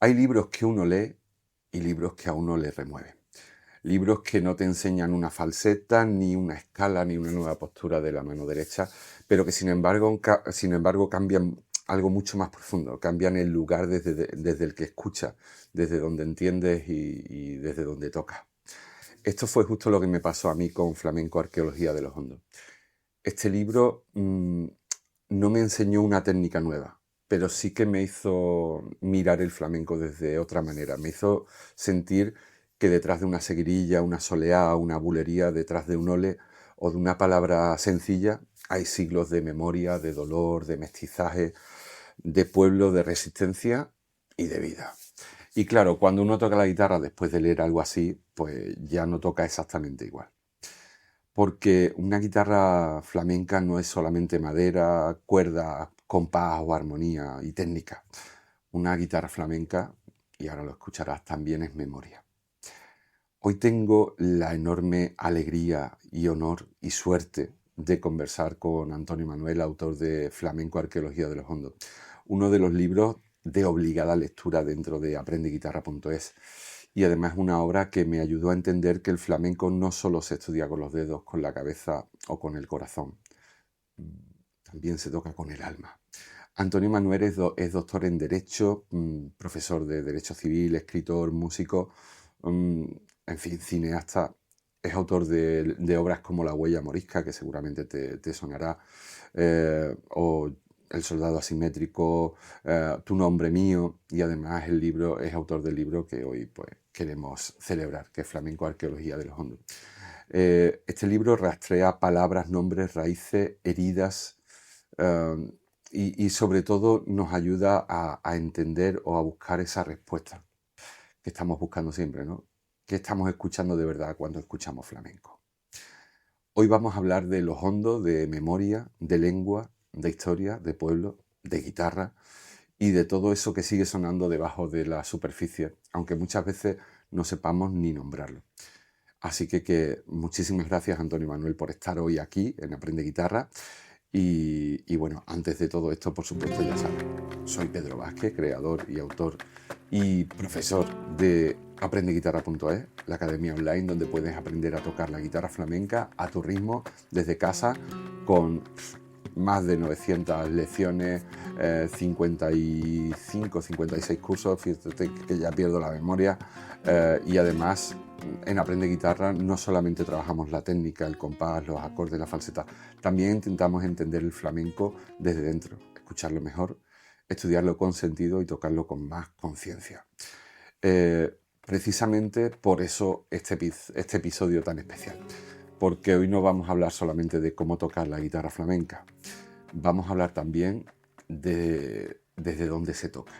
Hay libros que uno lee y libros que a uno le remueven. Libros que no te enseñan una falseta, ni una escala, ni una nueva postura de la mano derecha, pero que sin embargo cambian algo mucho más profundo, cambian el lugar desde el que escuchas, desde donde entiendes y desde donde tocas. Esto fue justo lo que me pasó a mí con Flamenco Arqueología de los Hondos. Este libro no me enseñó una técnica nueva, pero sí que me hizo mirar el flamenco desde otra manera. Me hizo sentir que detrás de una seguirilla, una soleá, una bulería, detrás de un ole o de una palabra sencilla, hay siglos de memoria, de dolor, de mestizaje, de pueblo, de resistencia y de vida. Y claro, cuando uno toca la guitarra después de leer algo así, pues ya no toca exactamente igual. Porque una guitarra flamenca no es solamente madera, cuerda, compás o armonía y técnica. Una guitarra flamenca, y ahora lo escucharás, también es memoria. Hoy tengo la enorme alegría y honor y suerte de conversar con Antonio Manuel, autor de Flamenco Arqueología de los Hondos, uno de los libros de obligada lectura dentro de aprendeguitarra.es. Y además una obra que me ayudó a entender que el flamenco no solo se estudia con los dedos, con la cabeza o con el corazón, también se toca con el alma. Antonio Manuel es doctor en Derecho, profesor de Derecho Civil, escritor, músico, en fin, cineasta. Es autor de obras como La huella morisca, que seguramente te sonará, o El soldado asimétrico, Tu nombre mío, y además es autor del libro que hoy pues, queremos celebrar, que es Flamenco Arqueología de los Hondos. Este libro rastrea palabras, nombres, raíces, heridas, y sobre todo nos ayuda a entender o a buscar esa respuesta que estamos buscando siempre, ¿no? ¿Qué estamos escuchando de verdad cuando escuchamos flamenco? Hoy vamos a hablar de los hondos, de memoria, de lengua, de historia, de pueblo, de guitarra y de todo eso que sigue sonando debajo de la superficie, aunque muchas veces no sepamos ni nombrarlo. Así que muchísimas gracias, Antonio Manuel, por estar hoy aquí en Aprende Guitarra. Y bueno, antes de todo esto, por supuesto, ya saben, soy Pedro Vázquez, creador y autor y profesor de aprendeguitarra.es, la academia online donde puedes aprender a tocar la guitarra flamenca a tu ritmo desde casa con más de 900 lecciones, 55, 56 cursos, fíjate que ya pierdo la memoria, y además en Aprende Guitarra no solamente trabajamos la técnica, el compás, los acordes, la falseta, también intentamos entender el flamenco desde dentro, escucharlo mejor, estudiarlo con sentido y tocarlo con más conciencia. Precisamente por eso este episodio tan especial, porque hoy no vamos a hablar solamente de cómo tocar la guitarra flamenca, vamos a hablar también desde dónde se toca.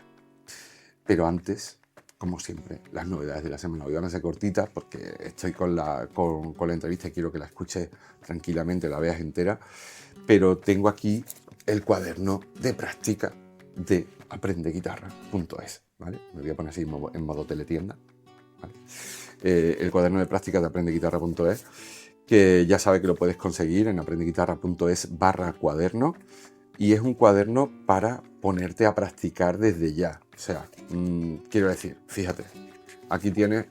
Pero antes, como siempre, las novedades de la semana. Hoy van a ser cortitas porque estoy con la entrevista y quiero que la escuches tranquilamente, la veas entera. Pero tengo aquí el cuaderno de práctica de aprendeguitarra.es, ¿vale? Me voy a poner así en modo teletienda, ¿vale? El cuaderno de práctica de aprendeguitarra.es, que ya sabes que lo puedes conseguir en aprendeguitarra.es/cuaderno, y es un cuaderno para ponerte a practicar desde ya. O sea, quiero decir, fíjate, aquí tienes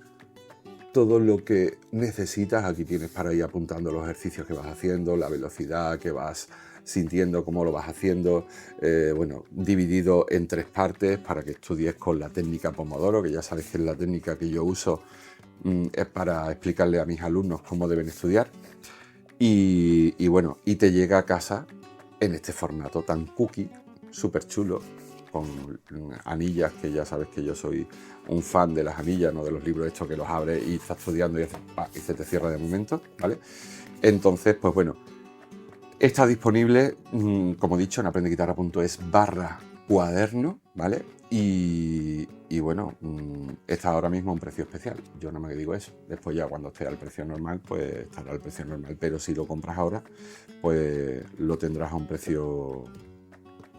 todo lo que necesitas, aquí tienes para ir apuntando los ejercicios que vas haciendo, la velocidad que vas sintiendo, cómo lo vas haciendo, bueno, dividido en 3 partes para que estudies con la técnica Pomodoro, que ya sabes que es la técnica que yo uso, es para explicarle a mis alumnos cómo deben estudiar. Y bueno, y te llega a casa en este formato tan cookie, súper chulo, con anillas, que ya sabes que yo soy un fan de las anillas, no de los libros estos que los abres y estás estudiando y se te cierra de momento, ¿vale? Entonces, pues bueno, está disponible, como he dicho, en aprendeguitarra.es/cuaderno, ¿vale? Y bueno, está ahora mismo a un precio especial. Yo no me digo eso. Después ya cuando esté al precio normal, pues estará al precio normal. Pero si lo compras ahora, pues lo tendrás a un precio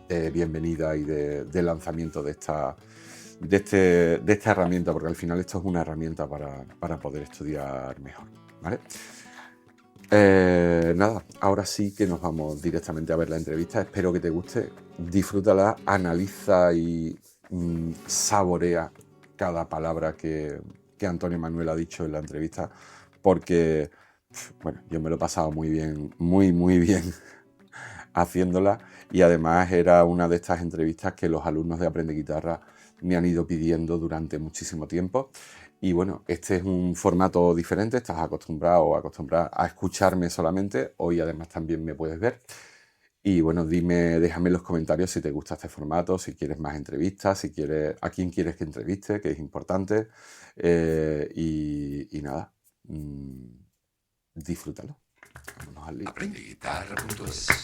de bienvenida y de lanzamiento de esta herramienta, porque al final esto es una herramienta para poder estudiar mejor, ¿vale? Nada, ahora sí que nos vamos directamente a ver la entrevista. Espero que te guste, disfrútala, analiza y saborea cada palabra que Antonio Manuel ha dicho en la entrevista, porque, bueno, yo me lo he pasado muy bien, muy bien haciéndola, y además era una de estas entrevistas que los alumnos de Aprende Guitarra me han ido pidiendo durante muchísimo tiempo. Y bueno, este es un formato diferente, estás acostumbrado o acostumbrada a escucharme solamente, hoy además también me puedes ver. Y bueno, déjame en los comentarios si te gusta este formato, si quieres más entrevistas, si quieres, a quién quieres que entreviste, que es importante. Y nada, disfrútalo. Vámonos al libro.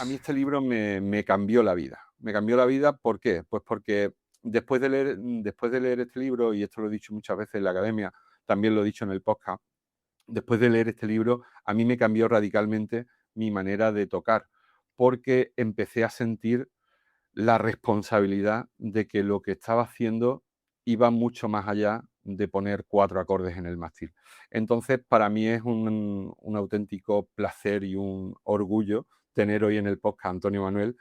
A mí este libro me cambió la vida. Me cambió la vida, ¿por qué? Pues porque después de leer este libro, y esto lo he dicho muchas veces en la academia, también lo he dicho en el podcast, después de leer este libro, a mí me cambió radicalmente mi manera de tocar, porque empecé a sentir la responsabilidad de que lo que estaba haciendo iba mucho más allá de poner 4 acordes en el mástil. Entonces, para mí es un auténtico placer y un orgullo tener hoy en el podcast a Antonio Manuel,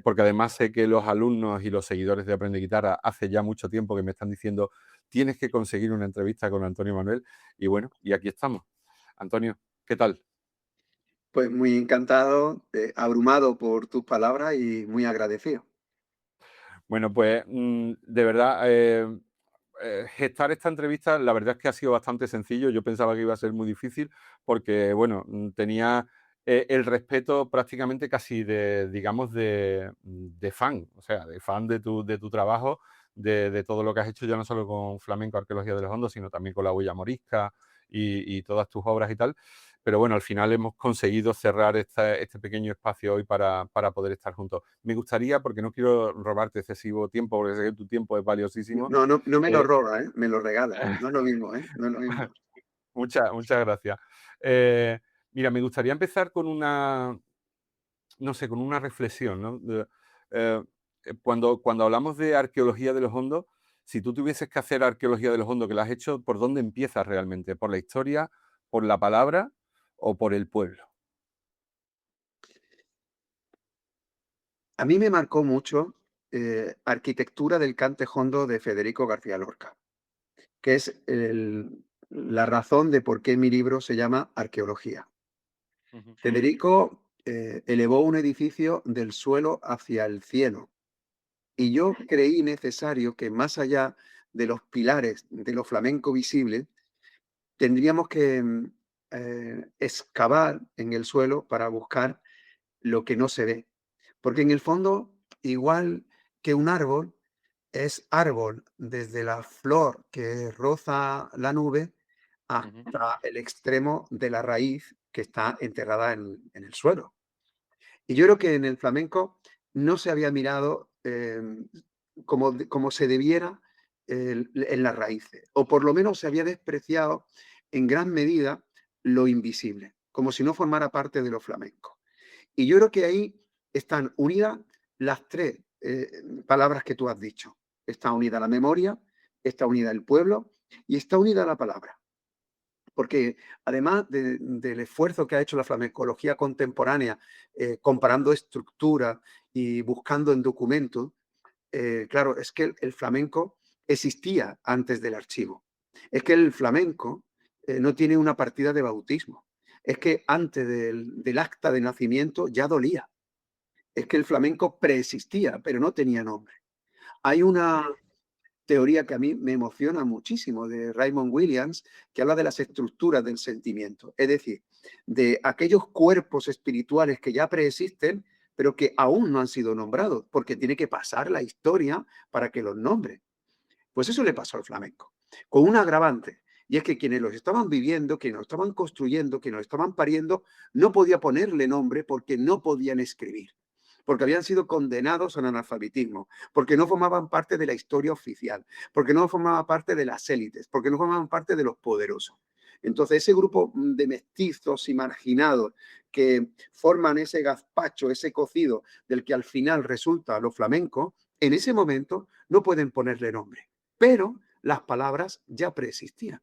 porque además sé que los alumnos y los seguidores de Aprende Guitarra hace ya mucho tiempo que me están diciendo tienes que conseguir una entrevista con Antonio Manuel, y bueno, y aquí estamos. Antonio, ¿qué tal? Pues muy encantado, abrumado por tus palabras y muy agradecido. Bueno, pues de verdad, gestar esta entrevista, la verdad es que ha sido bastante sencillo. Yo pensaba que iba a ser muy difícil porque, bueno, tenía el respeto prácticamente casi de, digamos, de fan, o sea, de fan de tu trabajo, de todo lo que has hecho, ya no solo con Flamenco Arqueología de los Hondos, sino también con La Huella Morisca y todas tus obras y tal. Pero bueno, al final hemos conseguido cerrar este pequeño espacio hoy para poder estar juntos. Me gustaría, porque no quiero robarte excesivo tiempo, porque sé que tu tiempo es valiosísimo. No, no, no me lo eh, roba, ¿eh? Me lo regala. No es lo mismo, ¿eh? No es lo mismo. muchas gracias. Eh, Mira, me gustaría empezar con una, no sé, con una reflexión, ¿no? Eh, cuando hablamos de arqueología de los hondos, si tú tuvieses que hacer arqueología de los hondos, que la has hecho, ¿por dónde empiezas realmente? ¿Por la historia, por la palabra o por el pueblo? A mí me marcó mucho Arquitectura del Cante Jondo de Federico García Lorca, que es la razón de por qué mi libro se llama Arqueología. Ujú, Federico elevó un edificio del suelo hacia el cielo y yo creí necesario que más allá de los pilares de lo flamenco visible, tendríamos que excavar en el suelo para buscar lo que no se ve. Porque en el fondo, igual que un árbol, es árbol desde la flor que roza la nube ujú, hasta el extremo de la raíz que está enterrada en el suelo. Y yo creo que en el flamenco no se había mirado como se debiera en las raíces, o por lo menos se había despreciado en gran medida lo invisible, como si no formara parte de lo flamenco. Y yo creo que ahí están unidas las tres palabras que tú has dicho. Está unida la memoria, está unida el pueblo y está unida la palabra. Porque además del esfuerzo que ha hecho la flamencología contemporánea, comparando estructuras y buscando en documentos, claro, es que el flamenco existía antes del archivo. Es que el flamenco no tiene una partida de bautismo. Es que antes del acta de nacimiento ya dolía. Es que el flamenco preexistía, pero no tenía nombre. Hay una teoría que a mí me emociona muchísimo de Raymond Williams, que habla de las estructuras del sentimiento, es decir, de aquellos cuerpos espirituales que ya preexisten, pero que aún no han sido nombrados, porque tiene que pasar la historia para que los nombre. Pues eso le pasó al flamenco, con un agravante, y es que quienes los estaban viviendo, quienes lo estaban construyendo, quienes lo estaban pariendo, no podía ponerle nombre porque no podían escribir, porque habían sido condenados al analfabetismo, porque no formaban parte de la historia oficial, porque no formaban parte de las élites, porque no formaban parte de los poderosos. Entonces, ese grupo de mestizos y marginados que forman ese gazpacho, ese cocido del que al final resulta lo flamenco, en ese momento no pueden ponerle nombre, pero las palabras ya preexistían.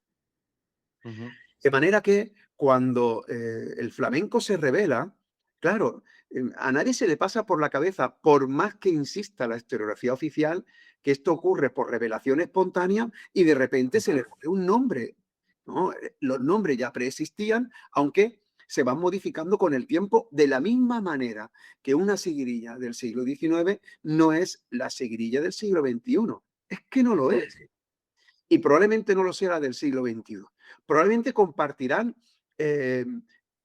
ujú, De manera que cuando el flamenco se revela, claro, a nadie se le pasa por la cabeza, por más que insista la historiografía oficial, que esto ocurre por revelación espontánea y de repente se le pone un nombre, ¿no? Los nombres ya preexistían, aunque se van modificando con el tiempo de la misma manera que una sigrilla del siglo XIX no es la sigrilla del siglo XXI. Es que no lo es. Y probablemente no lo sea la del siglo XXI. Probablemente compartirán, eh,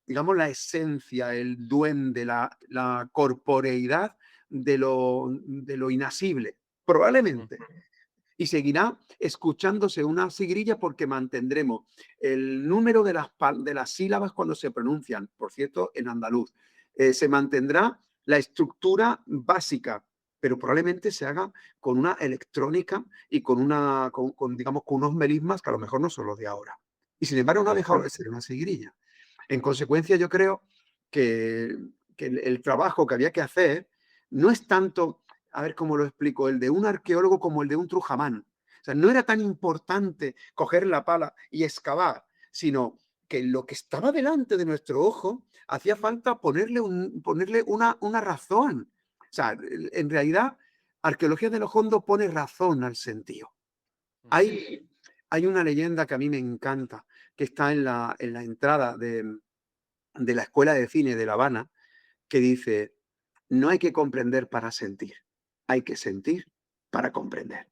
digamos, la esencia, el duende, la corporeidad de lo inasible. Probablemente y seguirá escuchándose una sigrilla porque mantendremos el número de las sílabas cuando se pronuncian, por cierto, en andaluz. Se mantendrá la estructura básica, pero probablemente se haga con una electrónica y digamos, con unos melismas que a lo mejor no son los de ahora. Y sin embargo no ha dejado de ser una sigrilla. En consecuencia, yo creo que, que el trabajo que había que hacer no es tanto, a ver cómo lo explico, el de un arqueólogo como el de un trujamán. O sea, no era tan importante coger la pala y excavar, sino que lo que estaba delante de nuestro ojo hacía falta ponerle una razón. O sea, en realidad, Arqueología de los Hondos pone razón al sentido. Hay, hay una leyenda que a mí me encanta, que está en la entrada de la Escuela de Cine de La Habana, que dice, no hay que comprender para sentir, hay que sentir para comprender.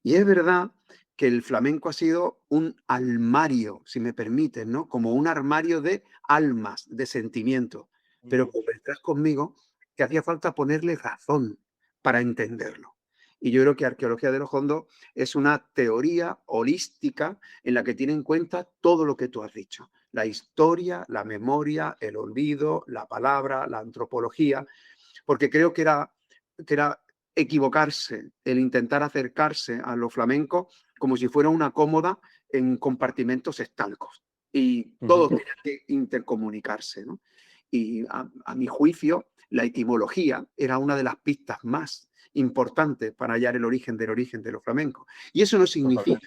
Y es verdad que el flamenco ha sido un armario, si me permiten, ¿no? Como un armario de almas, de sentimientos. Pero convendrás conmigo que hacía falta ponerle razón para entenderlo. Y yo creo que Arqueología de los Hondos es una teoría holística en la que tiene en cuenta todo lo que tú has dicho. La historia, la memoria, el olvido, la palabra, la antropología, porque creo que era equivocarse el intentar acercarse a lo flamenco como si fuera una cómoda en compartimentos estancos y todo tiene que intercomunicarse, ¿no? Y a mi juicio, la etimología era una de las pistas más importantes para hallar el origen de lo flamenco. Y eso no significa,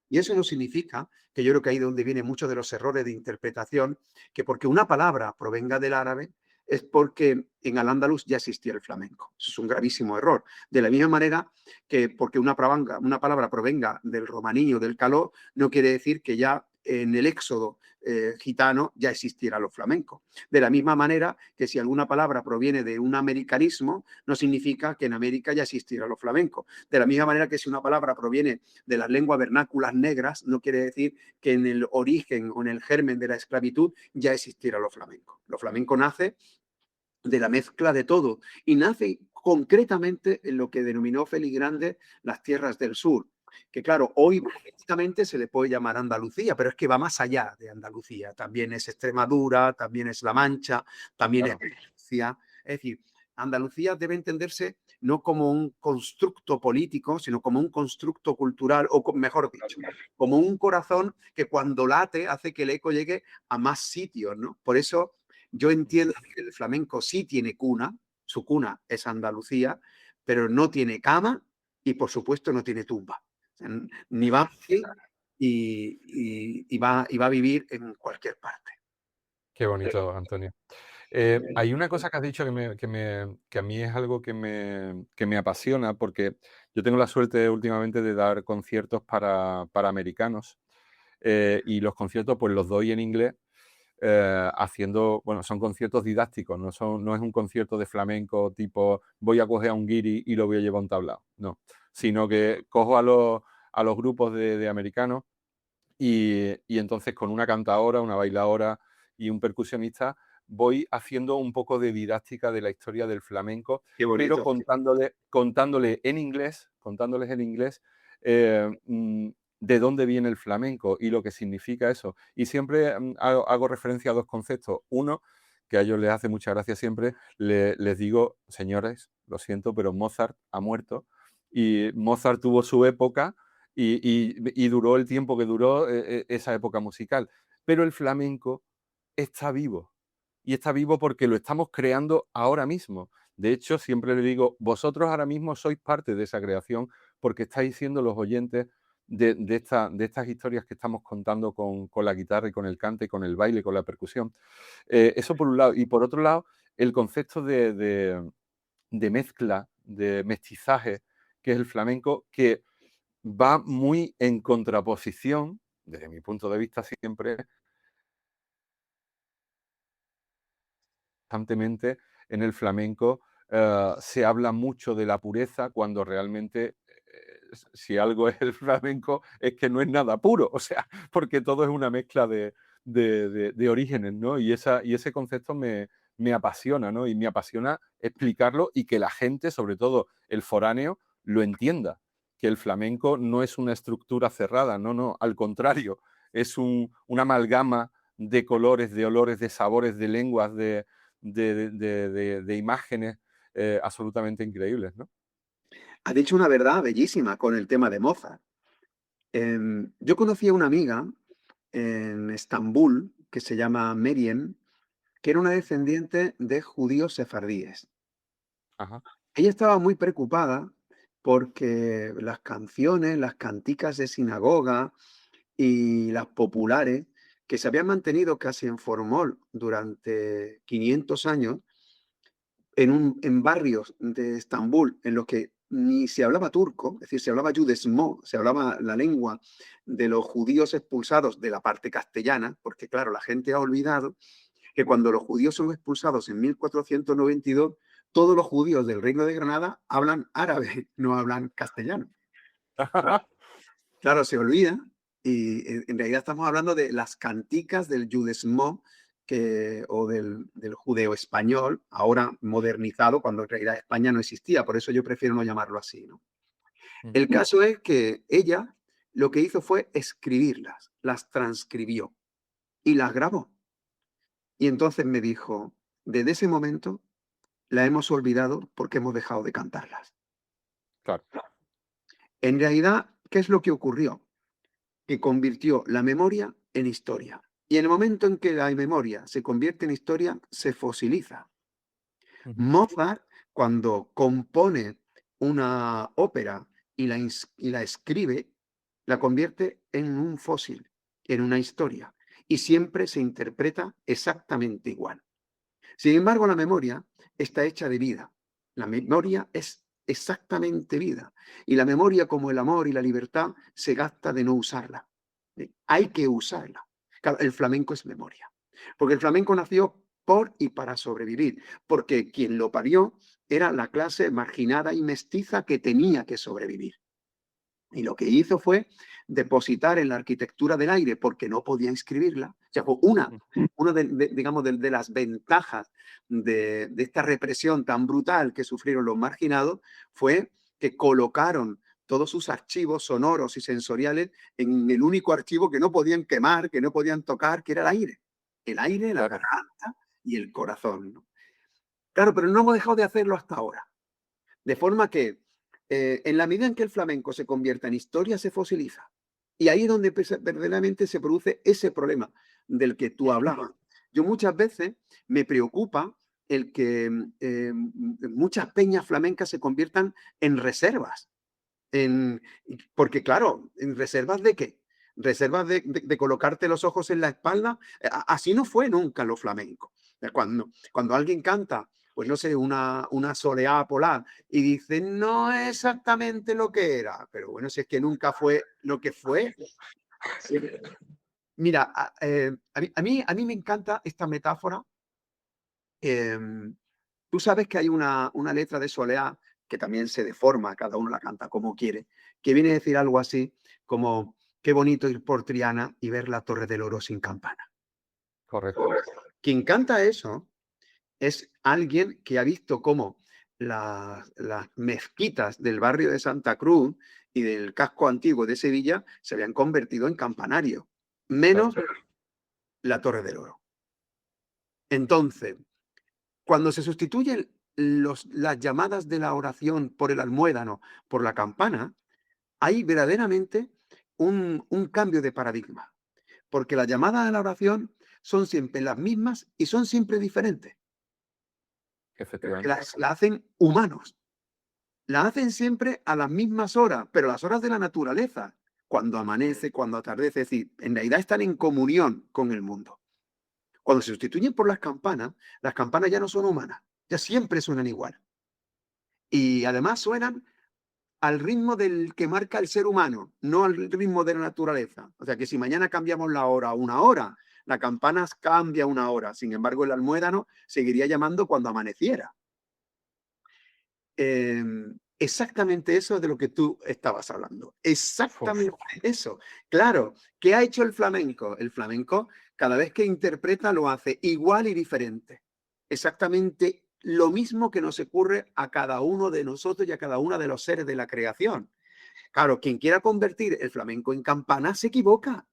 y eso no significa que yo creo que ahí es donde vienen muchos de los errores de interpretación, que porque una palabra provenga del árabe es porque en Al-Ándalus ya existía el flamenco. Eso es un gravísimo error. De la misma manera que porque una palabra provenga del romaní o del caló, no quiere decir que ya en el éxodo gitano ya existiera lo flamenco. De la misma manera que si alguna palabra proviene de un americanismo, no significa que en América ya existiera lo flamenco. De la misma manera que si una palabra proviene de las lenguas vernáculas negras, no quiere decir que en el origen o en el germen de la esclavitud ya existiera lo flamenco. Lo flamenco nace de la mezcla de todo y nace concretamente en lo que denominó Félix Grande las tierras del sur, que claro, hoy prácticamente se le puede llamar Andalucía, pero es que va más allá de Andalucía. También es Extremadura, también es La Mancha, también es Murcia. Es decir, Andalucía debe entenderse no como un constructo político, sino como un constructo cultural, o mejor dicho, como un corazón que cuando late hace que el eco llegue a más sitios, ¿no? Por eso yo entiendo que el flamenco sí tiene cuna, su cuna es Andalucía, pero no tiene cama y por supuesto no tiene tumba. O sea, ni va a morir y va a vivir en cualquier parte. Qué bonito, Antonio. Hay una cosa que has dicho que a mí es algo que me apasiona, porque yo tengo la suerte últimamente de dar conciertos para americanos, y los conciertos pues los doy en inglés, haciendo, bueno, son conciertos didácticos, no es un concierto de flamenco tipo voy a coger a un guiri y lo voy a llevar a un tablao, no, sino que cojo a los grupos de americanos y entonces con una cantadora, una bailadora y un percusionista voy haciendo un poco de didáctica de la historia del flamenco, Qué pero bonito. contándoles en inglés, de dónde viene el flamenco y lo que significa eso. Y siempre hago referencia a dos conceptos. Uno, que a ellos les hace mucha gracia siempre, les digo, señores, lo siento, pero Mozart ha muerto y Mozart tuvo su época y duró el tiempo que duró esa época musical. Pero el flamenco está vivo. Y está vivo porque lo estamos creando ahora mismo. De hecho, siempre le digo, vosotros ahora mismo sois parte de esa creación porque estáis siendo los oyentes de estas historias que estamos contando con la guitarra y con el cante, con el baile, con la percusión. Eso por un lado. Y por otro lado, el concepto de mezcla, de mestizaje, que es el flamenco, que va muy en contraposición, desde mi punto de vista siempre, constantemente en el flamenco se habla mucho de la pureza cuando realmente si algo es el flamenco es que no es nada puro, o sea, porque todo es una mezcla de orígenes, ¿no? Y ese concepto me apasiona, ¿no? Y me apasiona explicarlo y que la gente, sobre todo el foráneo, lo entienda, que el flamenco no es una estructura cerrada, no, no, al contrario, es una amalgama de colores, de olores, de sabores, de lenguas, de imágenes absolutamente increíbles, ¿no? Ha dicho una verdad bellísima con el tema de Mozart. Yo conocí a una amiga en Estambul que se llama Meriem, que era una descendiente de judíos sefardíes. Ajá. Ella estaba muy preocupada porque las canciones, las canticas de sinagoga y las populares, que se habían mantenido casi en formol durante 500 años, en barrios de Estambul en los que ni se hablaba turco, es decir, se hablaba yudesmo, se hablaba la lengua de los judíos expulsados de la parte castellana, porque claro, la gente ha olvidado que cuando los judíos son expulsados en 1492, todos los judíos del Reino de Granada hablan árabe, no hablan castellano. Claro, se olvida y en realidad estamos hablando de las canticas del Judesmo o del judeo español, ahora modernizado, cuando en realidad España no existía, por eso yo prefiero no llamarlo así, ¿no? El caso es que ella lo que hizo fue escribirlas, las transcribió y las grabó. Y entonces me dijo, desde ese momento la hemos olvidado porque hemos dejado de cantarlas. Claro. En realidad, ¿qué es lo que ocurrió? Que convirtió la memoria en historia. Y en el momento en que la memoria se convierte en historia, se fosiliza. Mozart, cuando compone una ópera y la escribe, la convierte en un fósil, en una historia. Y siempre se interpreta exactamente igual. Sin embargo, la memoria está hecha de vida. La memoria es exactamente vida. Y la memoria, como el amor y la libertad, se gasta de no usarla. Hay que usarla. Claro, el flamenco es memoria. Porque el flamenco nació por y para sobrevivir. Porque quien lo parió era la clase marginada y mestiza que tenía que sobrevivir. Y lo que hizo fue depositar en la arquitectura del aire, porque no podía inscribirla. O sea, fue una digamos, de las ventajas de esta represión tan brutal que sufrieron los marginados, fue que colocaron todos sus archivos sonoros y sensoriales en el único archivo que no podían quemar, que no podían tocar, que era el aire. El aire, la Claro. garganta y el corazón, ¿no? Claro, pero no hemos dejado de hacerlo hasta ahora. De forma que en la medida en que el flamenco se convierta en historia, se fosiliza. Y ahí es donde verdaderamente se produce ese problema del que tú hablabas. Yo muchas veces me preocupa el que muchas peñas flamencas se conviertan en reservas. Porque claro, ¿en reservas de qué? ¿Reservas de colocarte los ojos en la espalda? Así no fue nunca lo flamenco. Cuando alguien canta, pues no sé, una soleá polar y dice, no es exactamente lo que era, pero bueno, si es que nunca fue lo que fue. Sí. Mira, a mí me encanta esta metáfora. Em, Tú sabes que hay una letra de Soleá que también se deforma, cada uno la canta como quiere, que viene a decir algo así como, qué bonito ir por Triana y ver la Torre del Oro sin campana. Correcto. Quien canta eso es alguien que ha visto cómo las mezquitas del barrio de Santa Cruz y del casco antiguo de Sevilla se habían convertido en campanario, menos Claro. la Torre del Oro. Entonces, cuando se sustituyen las llamadas de la oración por el almuédano, por la campana, hay verdaderamente un cambio de paradigma, porque las llamadas a la oración son siempre las mismas y son siempre diferentes. Efectivamente. La hacen humanos, la hacen siempre a las mismas horas, pero las horas de la naturaleza, cuando amanece, cuando atardece, es decir, en realidad están en comunión con el mundo. Cuando se sustituyen por las campanas ya no son humanas, ya siempre suenan igual. Y además suenan al ritmo del que marca el ser humano, no al ritmo de la naturaleza. O sea que si mañana cambiamos la hora a una hora, la campana cambia una hora. Sin embargo, el almuédano seguiría llamando cuando amaneciera. Exactamente eso es de lo que tú estabas hablando. Exactamente eso. Claro, ¿qué ha hecho el flamenco? El flamenco, cada vez que interpreta, lo hace igual y diferente. Exactamente lo mismo que nos ocurre a cada uno de nosotros y a cada uno de los seres de la creación. Claro, quien quiera convertir el flamenco en campana se equivoca.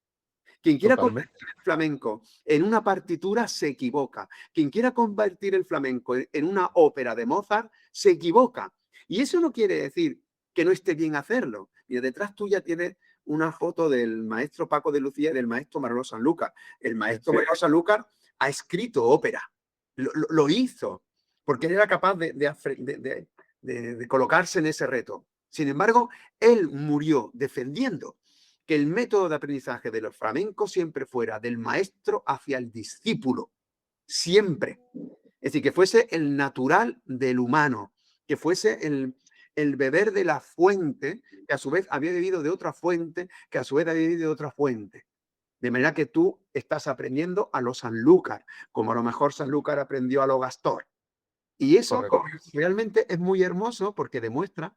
Quien quiera Totalmente. convertir el flamenco en una partitura se equivoca. Quien quiera convertir el flamenco en una ópera de Mozart se equivoca. Y eso no quiere decir que no esté bien hacerlo. Y detrás tuya tienes una foto del maestro Paco de Lucía y del maestro Manolo Sanlúcar. El maestro Manolo Sanlúcar ha escrito ópera. Lo hizo porque él era capaz de colocarse en ese reto. Sin embargo, él murió defendiendo que el método de aprendizaje de los flamencos siempre fuera del maestro hacia el discípulo, siempre. Es decir, que fuese el natural del humano, que fuese el beber de la fuente, que a su vez había bebido de otra fuente, que a su vez había bebido de otra fuente. De manera que tú estás aprendiendo a los Sanlúcar, como a lo mejor Sanlúcar aprendió a los Gastor. Y eso Correcto. realmente es muy hermoso porque demuestra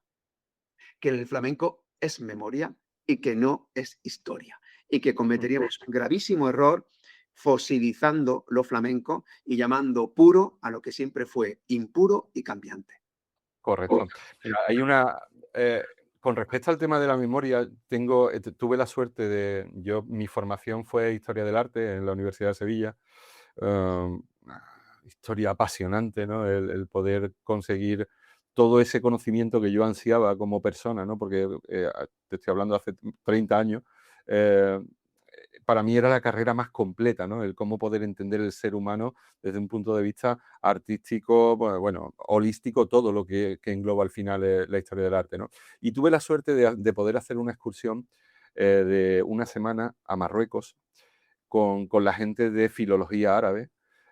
que el flamenco es memoria y que no es historia. Y que cometeríamos un gravísimo error fosilizando lo flamenco y llamando puro a lo que siempre fue impuro y cambiante. Correcto. Mira, hay una. Con respecto al tema de la memoria, tuve la suerte mi formación fue Historia del Arte en la Universidad de Sevilla. Historia apasionante, ¿no? El poder conseguir todo ese conocimiento que yo ansiaba como persona, ¿no? Porque te estoy hablando de hace 30 años. Para mí era la carrera más completa, ¿no? El cómo poder entender el ser humano desde un punto de vista artístico, bueno, holístico, todo lo que engloba al final la historia del arte, ¿no? Y tuve la suerte de poder hacer una excursión de una semana a Marruecos con la gente de filología árabe,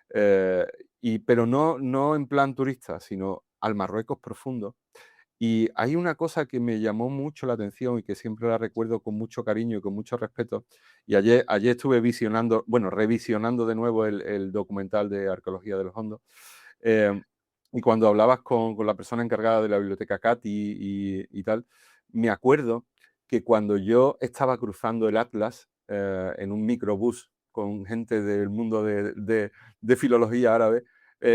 pero no en plan turista, sino al Marruecos profundo. Y hay una cosa que me llamó mucho la atención y que siempre la recuerdo con mucho cariño y con mucho respeto. Y ayer estuve revisionando de nuevo el documental de Arqueología de los Hondos. Y cuando hablabas con la persona encargada de la biblioteca Cati y tal, me acuerdo que cuando yo estaba cruzando el Atlas en un microbús con gente del mundo de filología árabe,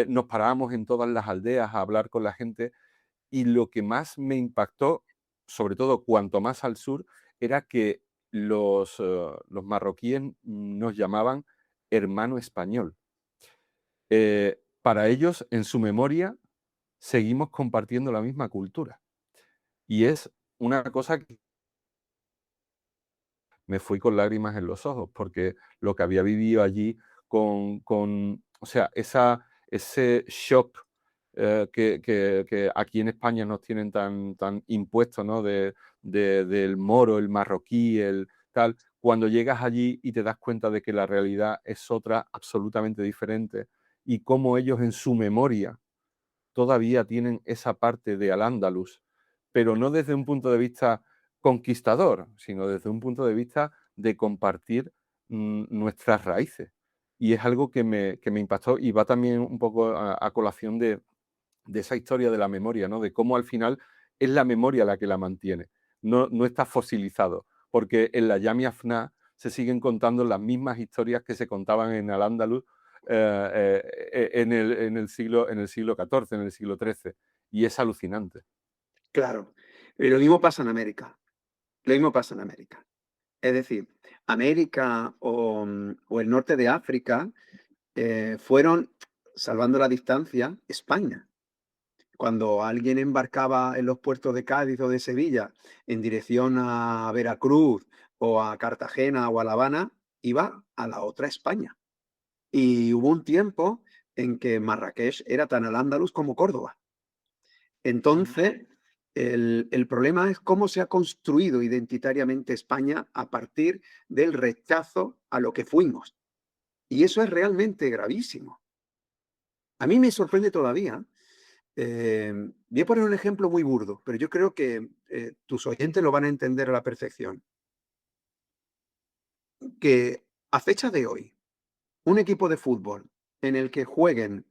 nos parábamos en todas las aldeas a hablar con la gente y lo que más me impactó, sobre todo cuanto más al sur, era que los marroquíes nos llamaban hermano español. Para ellos, en su memoria, seguimos compartiendo la misma cultura. Y es una cosa que me fui con lágrimas en los ojos, porque lo que había vivido allí o sea, ese shock que aquí en España nos tienen tan impuesto, ¿no? Del moro, el marroquí, el tal, cuando llegas allí y te das cuenta de que la realidad es otra absolutamente diferente y cómo ellos en su memoria todavía tienen esa parte de Al-Ándalus, pero no desde un punto de vista conquistador, sino desde un punto de vista de compartir nuestras raíces. Y es algo que me impactó y va también un poco a colación de esa historia de la memoria, ¿no? De cómo al final es la memoria la que la mantiene, no está fosilizado, porque en la Yamia Fna se siguen contando las mismas historias que se contaban en Al-Ándalus en el siglo XIV, en el siglo XIII, y es alucinante. Claro, lo mismo pasa en América. Lo mismo pasa en América. Es decir, América o el norte de África fueron, salvando la distancia, España. Cuando alguien embarcaba en los puertos de Cádiz o de Sevilla en dirección a Veracruz o a Cartagena o a La Habana, iba a la otra España. Y hubo un tiempo en que Marrakech era tan al-Ándalus como Córdoba. Entonces, el problema es cómo se ha construido identitariamente España a partir del rechazo a lo que fuimos. Y eso es realmente gravísimo. A mí me sorprende todavía Voy a poner un ejemplo muy burdo, pero yo creo que tus oyentes lo van a entender a la perfección. Que a fecha de hoy, un equipo de fútbol en el que jueguen,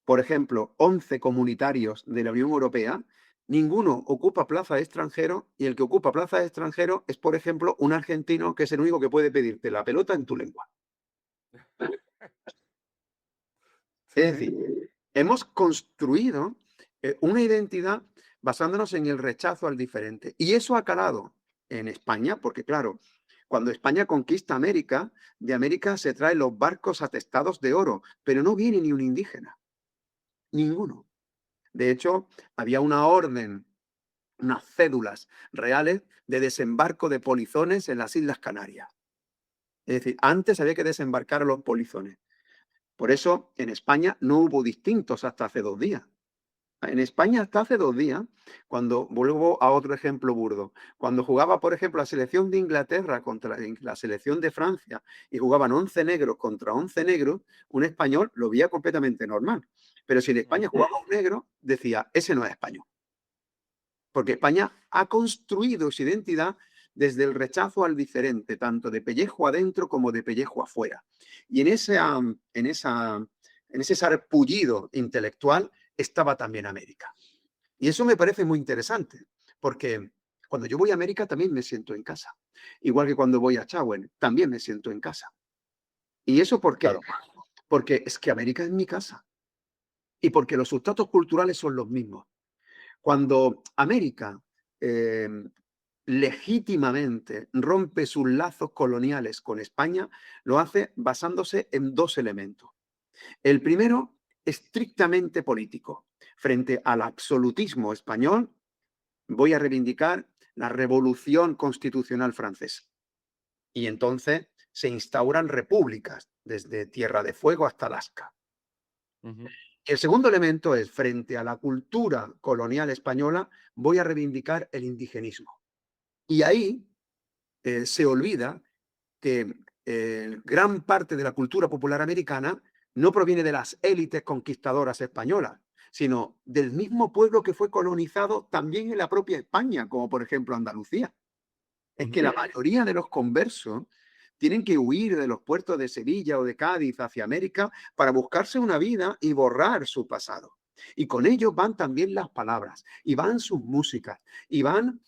por ejemplo, 11 comunitarios de la Unión Europea, ninguno ocupa plaza de extranjero y el que ocupa plaza de extranjero es, por ejemplo, un argentino que es el único que puede pedirte la pelota en tu lengua. Sí, Es sí. decir, hemos construido una identidad basándonos en el rechazo al diferente. Y eso ha calado en España, porque claro, cuando España conquista América, de América se traen los barcos atestados de oro, pero no viene ni un indígena, ninguno. De hecho, había una orden, unas cédulas reales de desembarco de polizones en las Islas Canarias. Es decir, antes había que desembarcar a los polizones. Por eso en España no hubo distintos hasta hace 2 días. En España hasta hace 2 días, cuando vuelvo a otro ejemplo burdo, cuando jugaba, por ejemplo, la selección de Inglaterra contra la selección de Francia y jugaban 11 negros contra 11 negros, un español lo veía completamente normal. Pero si en España jugaba un negro, decía, ese no es español. Porque España ha construido su identidad desde el rechazo al diferente, tanto de pellejo adentro como de pellejo afuera. Y en ese sarpullido intelectual estaba también América. Y eso me parece muy interesante, porque cuando yo voy a América también me siento en casa. Igual que cuando voy a Chauen, también me siento en casa. ¿Y eso por qué? Claro. Porque es que América es mi casa. Y porque los sustratos culturales son los mismos. Cuando América eh, legítimamente rompe sus lazos coloniales con España, lo hace basándose en 2 elementos. El primero, estrictamente político. Frente al absolutismo español, voy a reivindicar la revolución constitucional francesa. Y entonces se instauran repúblicas, desde Tierra de Fuego hasta Alaska. Ujú. Y el segundo elemento es, frente a la cultura colonial española, voy a reivindicar el indigenismo. Y ahí se olvida que gran parte de la cultura popular americana no proviene de las élites conquistadoras españolas, sino del mismo pueblo que fue colonizado también en la propia España, como por ejemplo Andalucía. Es que la mayoría de los conversos tienen que huir de los puertos de Sevilla o de Cádiz hacia América para buscarse una vida y borrar su pasado. Y con ello van también las palabras, y van sus músicas, y van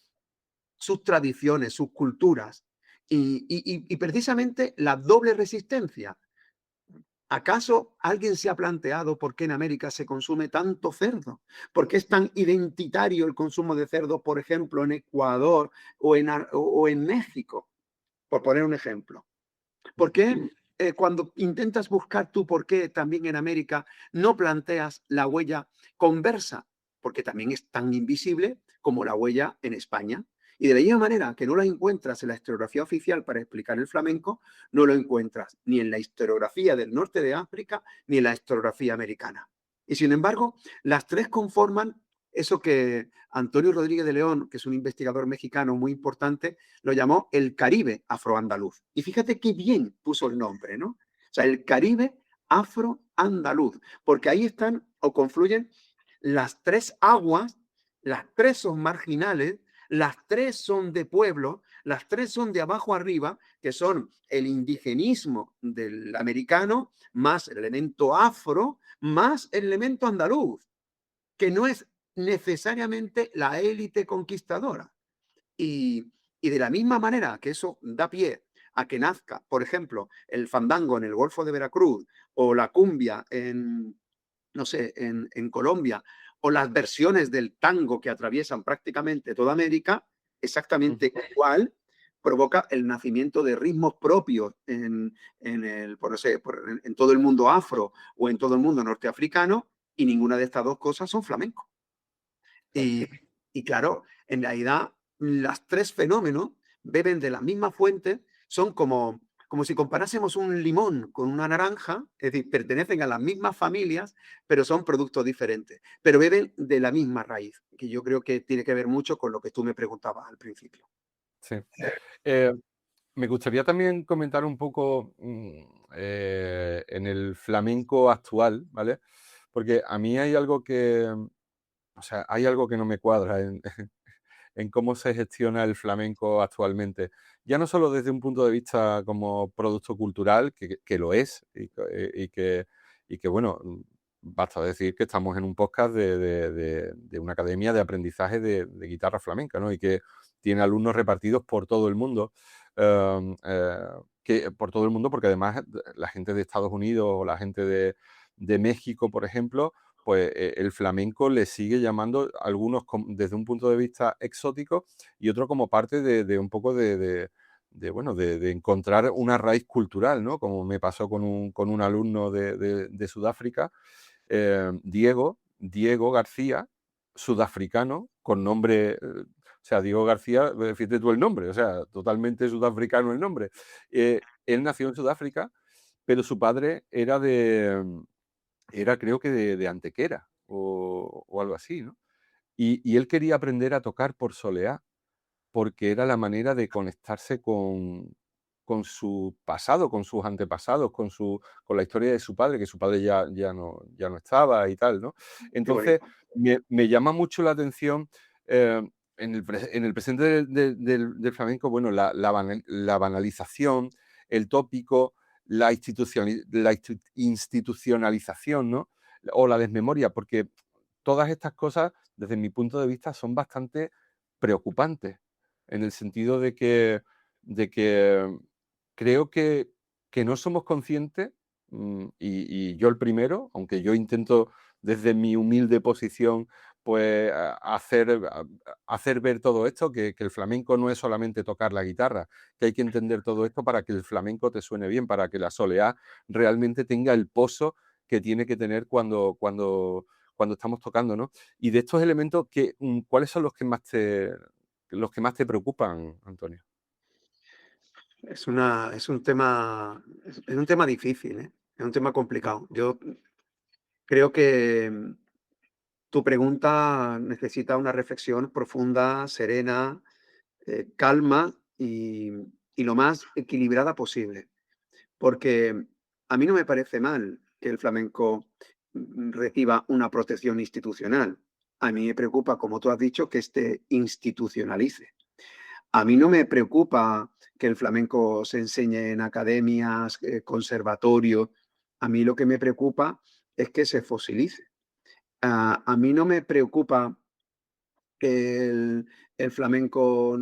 sus tradiciones, sus culturas, y precisamente la doble resistencia. ¿Acaso alguien se ha planteado por qué en América se consume tanto cerdo? ¿Por qué es tan identitario el consumo de cerdo, por ejemplo, en Ecuador o en México? Por poner un ejemplo. ¿Por qué cuando intentas buscar tu por qué también en América no planteas la huella conversa? Porque también es tan invisible como la huella en España. Y de la misma manera que no la encuentras en la historiografía oficial para explicar el flamenco, no lo encuentras ni en la historiografía del norte de África ni en la historiografía americana. Y sin embargo, las tres conforman eso que Antonio Rodríguez de León, que es un investigador mexicano muy importante, lo llamó el Caribe afroandaluz. Y fíjate qué bien puso el nombre, ¿no? O sea, el Caribe afroandaluz, porque ahí están o confluyen las tres aguas, las tres son marginales, las tres son de pueblo, las tres son de abajo arriba, que son el indigenismo del americano, más el elemento afro, más el elemento andaluz, que no es necesariamente la élite conquistadora. Y, y de la misma manera que eso da pie a que nazca, por ejemplo, el fandango en el Golfo de Veracruz o la cumbia en, no sé, en Colombia, o las versiones del tango que atraviesan prácticamente toda América, exactamente igual provoca el nacimiento de ritmos propios en todo el mundo afro o en todo el mundo norteafricano, y ninguna de estas dos cosas son flamencos. Y, y claro, en realidad, los tres fenómenos beben de la misma fuente, son como si comparásemos un limón con una naranja, es decir, pertenecen a las mismas familias, pero son productos diferentes, pero beben de la misma raíz, que yo creo que tiene que ver mucho con lo que tú me preguntabas al principio. Sí. Eh, Me gustaría también comentar un poco en el flamenco actual, ¿vale? Porque a mí hay algo o sea, hay algo que no me cuadra en cómo se gestiona el flamenco actualmente. Ya no solo desde un punto de vista como producto cultural, que lo es, y que, bueno, basta decir que estamos en un podcast de una academia de aprendizaje de guitarra flamenca, ¿no? Y que tiene alumnos repartidos por todo el mundo. Por todo el mundo, porque además la gente de Estados Unidos o la gente de México, por ejemplo, pues el flamenco le sigue llamando algunos desde un punto de vista exótico y otro como parte de un poco bueno, de encontrar una raíz cultural, ¿no? Como me pasó con un alumno de Sudáfrica, Diego García, sudafricano, con nombre, o sea, Diego García, fíjate tú el nombre, o sea, totalmente sudafricano el nombre. Él nació en Sudáfrica, pero su padre era creo que de Antequera o algo así, ¿no? Y él quería aprender a tocar por soleá, porque era la manera de conectarse con su pasado, con sus antepasados, con la historia de su padre, que su padre ya no estaba y tal, ¿no? Qué Entonces, bonito. me llama mucho la atención, en el presente del flamenco, bueno, la banalización, el tópico, la institucionalización, ¿no? O la desmemoria, porque todas estas cosas, desde mi punto de vista, son bastante preocupantes, en el sentido de que creo que no somos conscientes, y yo el primero, aunque yo intento desde mi humilde posición, pues hacer ver todo esto, que el flamenco no es solamente tocar la guitarra, que hay que entender todo esto para que el flamenco te suene bien, para que la soleá realmente tenga el pozo que tiene que tener cuando estamos tocando, ¿no? Y de estos elementos, ¿cuáles son los que más te preocupan, Antonio? Es un tema difícil, ¿eh? Es un tema complicado. Yo creo que tu pregunta necesita una reflexión profunda, serena, calma y lo más equilibrada posible. Porque a mí no me parece mal que el flamenco reciba una protección institucional. A mí me preocupa, como tú has dicho, que este institucionalice. A mí no me preocupa que el flamenco se enseñe en academias, conservatorios. A mí lo que me preocupa es que se fosilice. A mí no me preocupa que el flamenco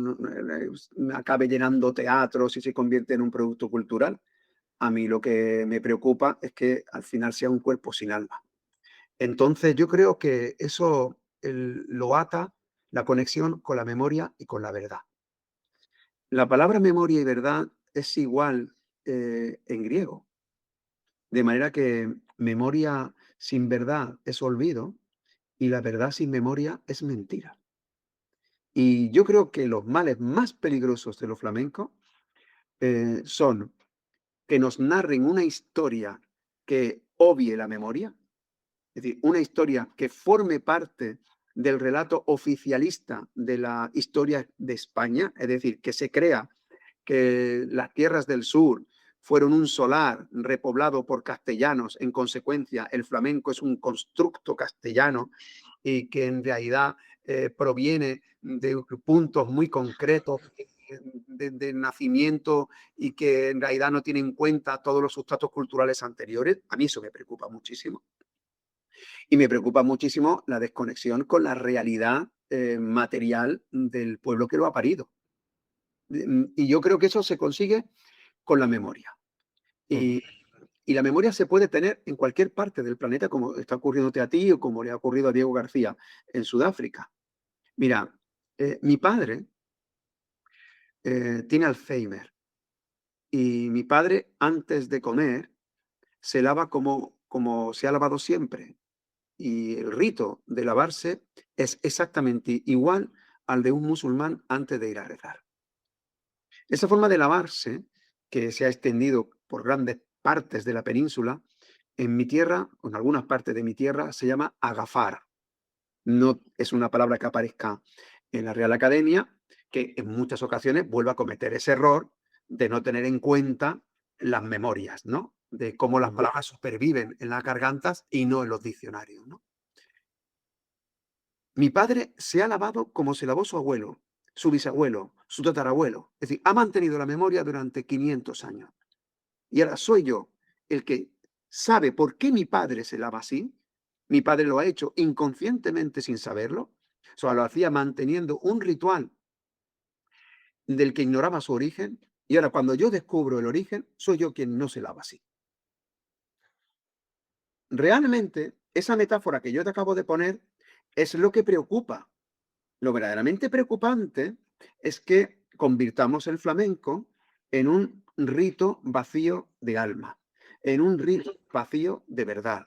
acabe llenando teatros y se convierte en un producto cultural. A mí lo que me preocupa es que al final sea un cuerpo sin alma. Entonces yo creo que eso lo ata la conexión con la memoria y con la verdad. La palabra memoria y verdad es igual en griego, de manera que memoria sin verdad es olvido y la verdad sin memoria es mentira. Y yo creo que los males más peligrosos de los flamencos son que nos narren una historia que obvie la memoria, es decir, una historia que forme parte del relato oficialista de la historia de España, es decir, que se crea que las tierras del sur fueron un solar repoblado por castellanos, en consecuencia el flamenco es un constructo castellano y que en realidad proviene de puntos muy concretos de nacimiento y que en realidad no tiene en cuenta todos los sustratos culturales anteriores. A mí eso me preocupa muchísimo. Y me preocupa muchísimo la desconexión con la realidad material del pueblo que lo ha parido. Y yo creo que eso se consigue con la memoria. Ujú. Y, y la memoria se puede tener en cualquier parte del planeta, como está ocurriéndote a ti o como le ha ocurrido a Diego García en Sudáfrica. Mira, mi padre tiene Alzheimer y mi padre antes de comer se lava como se ha lavado siempre. Y el rito de lavarse es exactamente igual al de un musulmán antes de ir a rezar. Esa forma de lavarse, que se ha extendido por grandes partes de la península, en mi tierra, o en algunas partes de mi tierra, se llama agafar. No es una palabra que aparezca en la Real Academia, que en muchas ocasiones vuelve a cometer ese error de no tener en cuenta las memorias, ¿no? De cómo las Ujú. palabras superviven en las gargantas y no en los diccionarios, ¿no? Mi padre se ha lavado como se lavó su abuelo, su bisabuelo, su tatarabuelo. Es decir, ha mantenido la memoria durante 500 años. Y ahora soy yo el que sabe por qué mi padre se lava así. Mi padre lo ha hecho inconscientemente sin saberlo. O sea, lo hacía manteniendo un ritual del que ignoraba su origen. Y ahora cuando yo descubro el origen, soy yo quien no se lava así. Realmente, esa metáfora que yo te acabo de poner es lo que preocupa. Lo verdaderamente preocupante es que convirtamos el flamenco en un rito vacío de alma, en un rito vacío de verdad,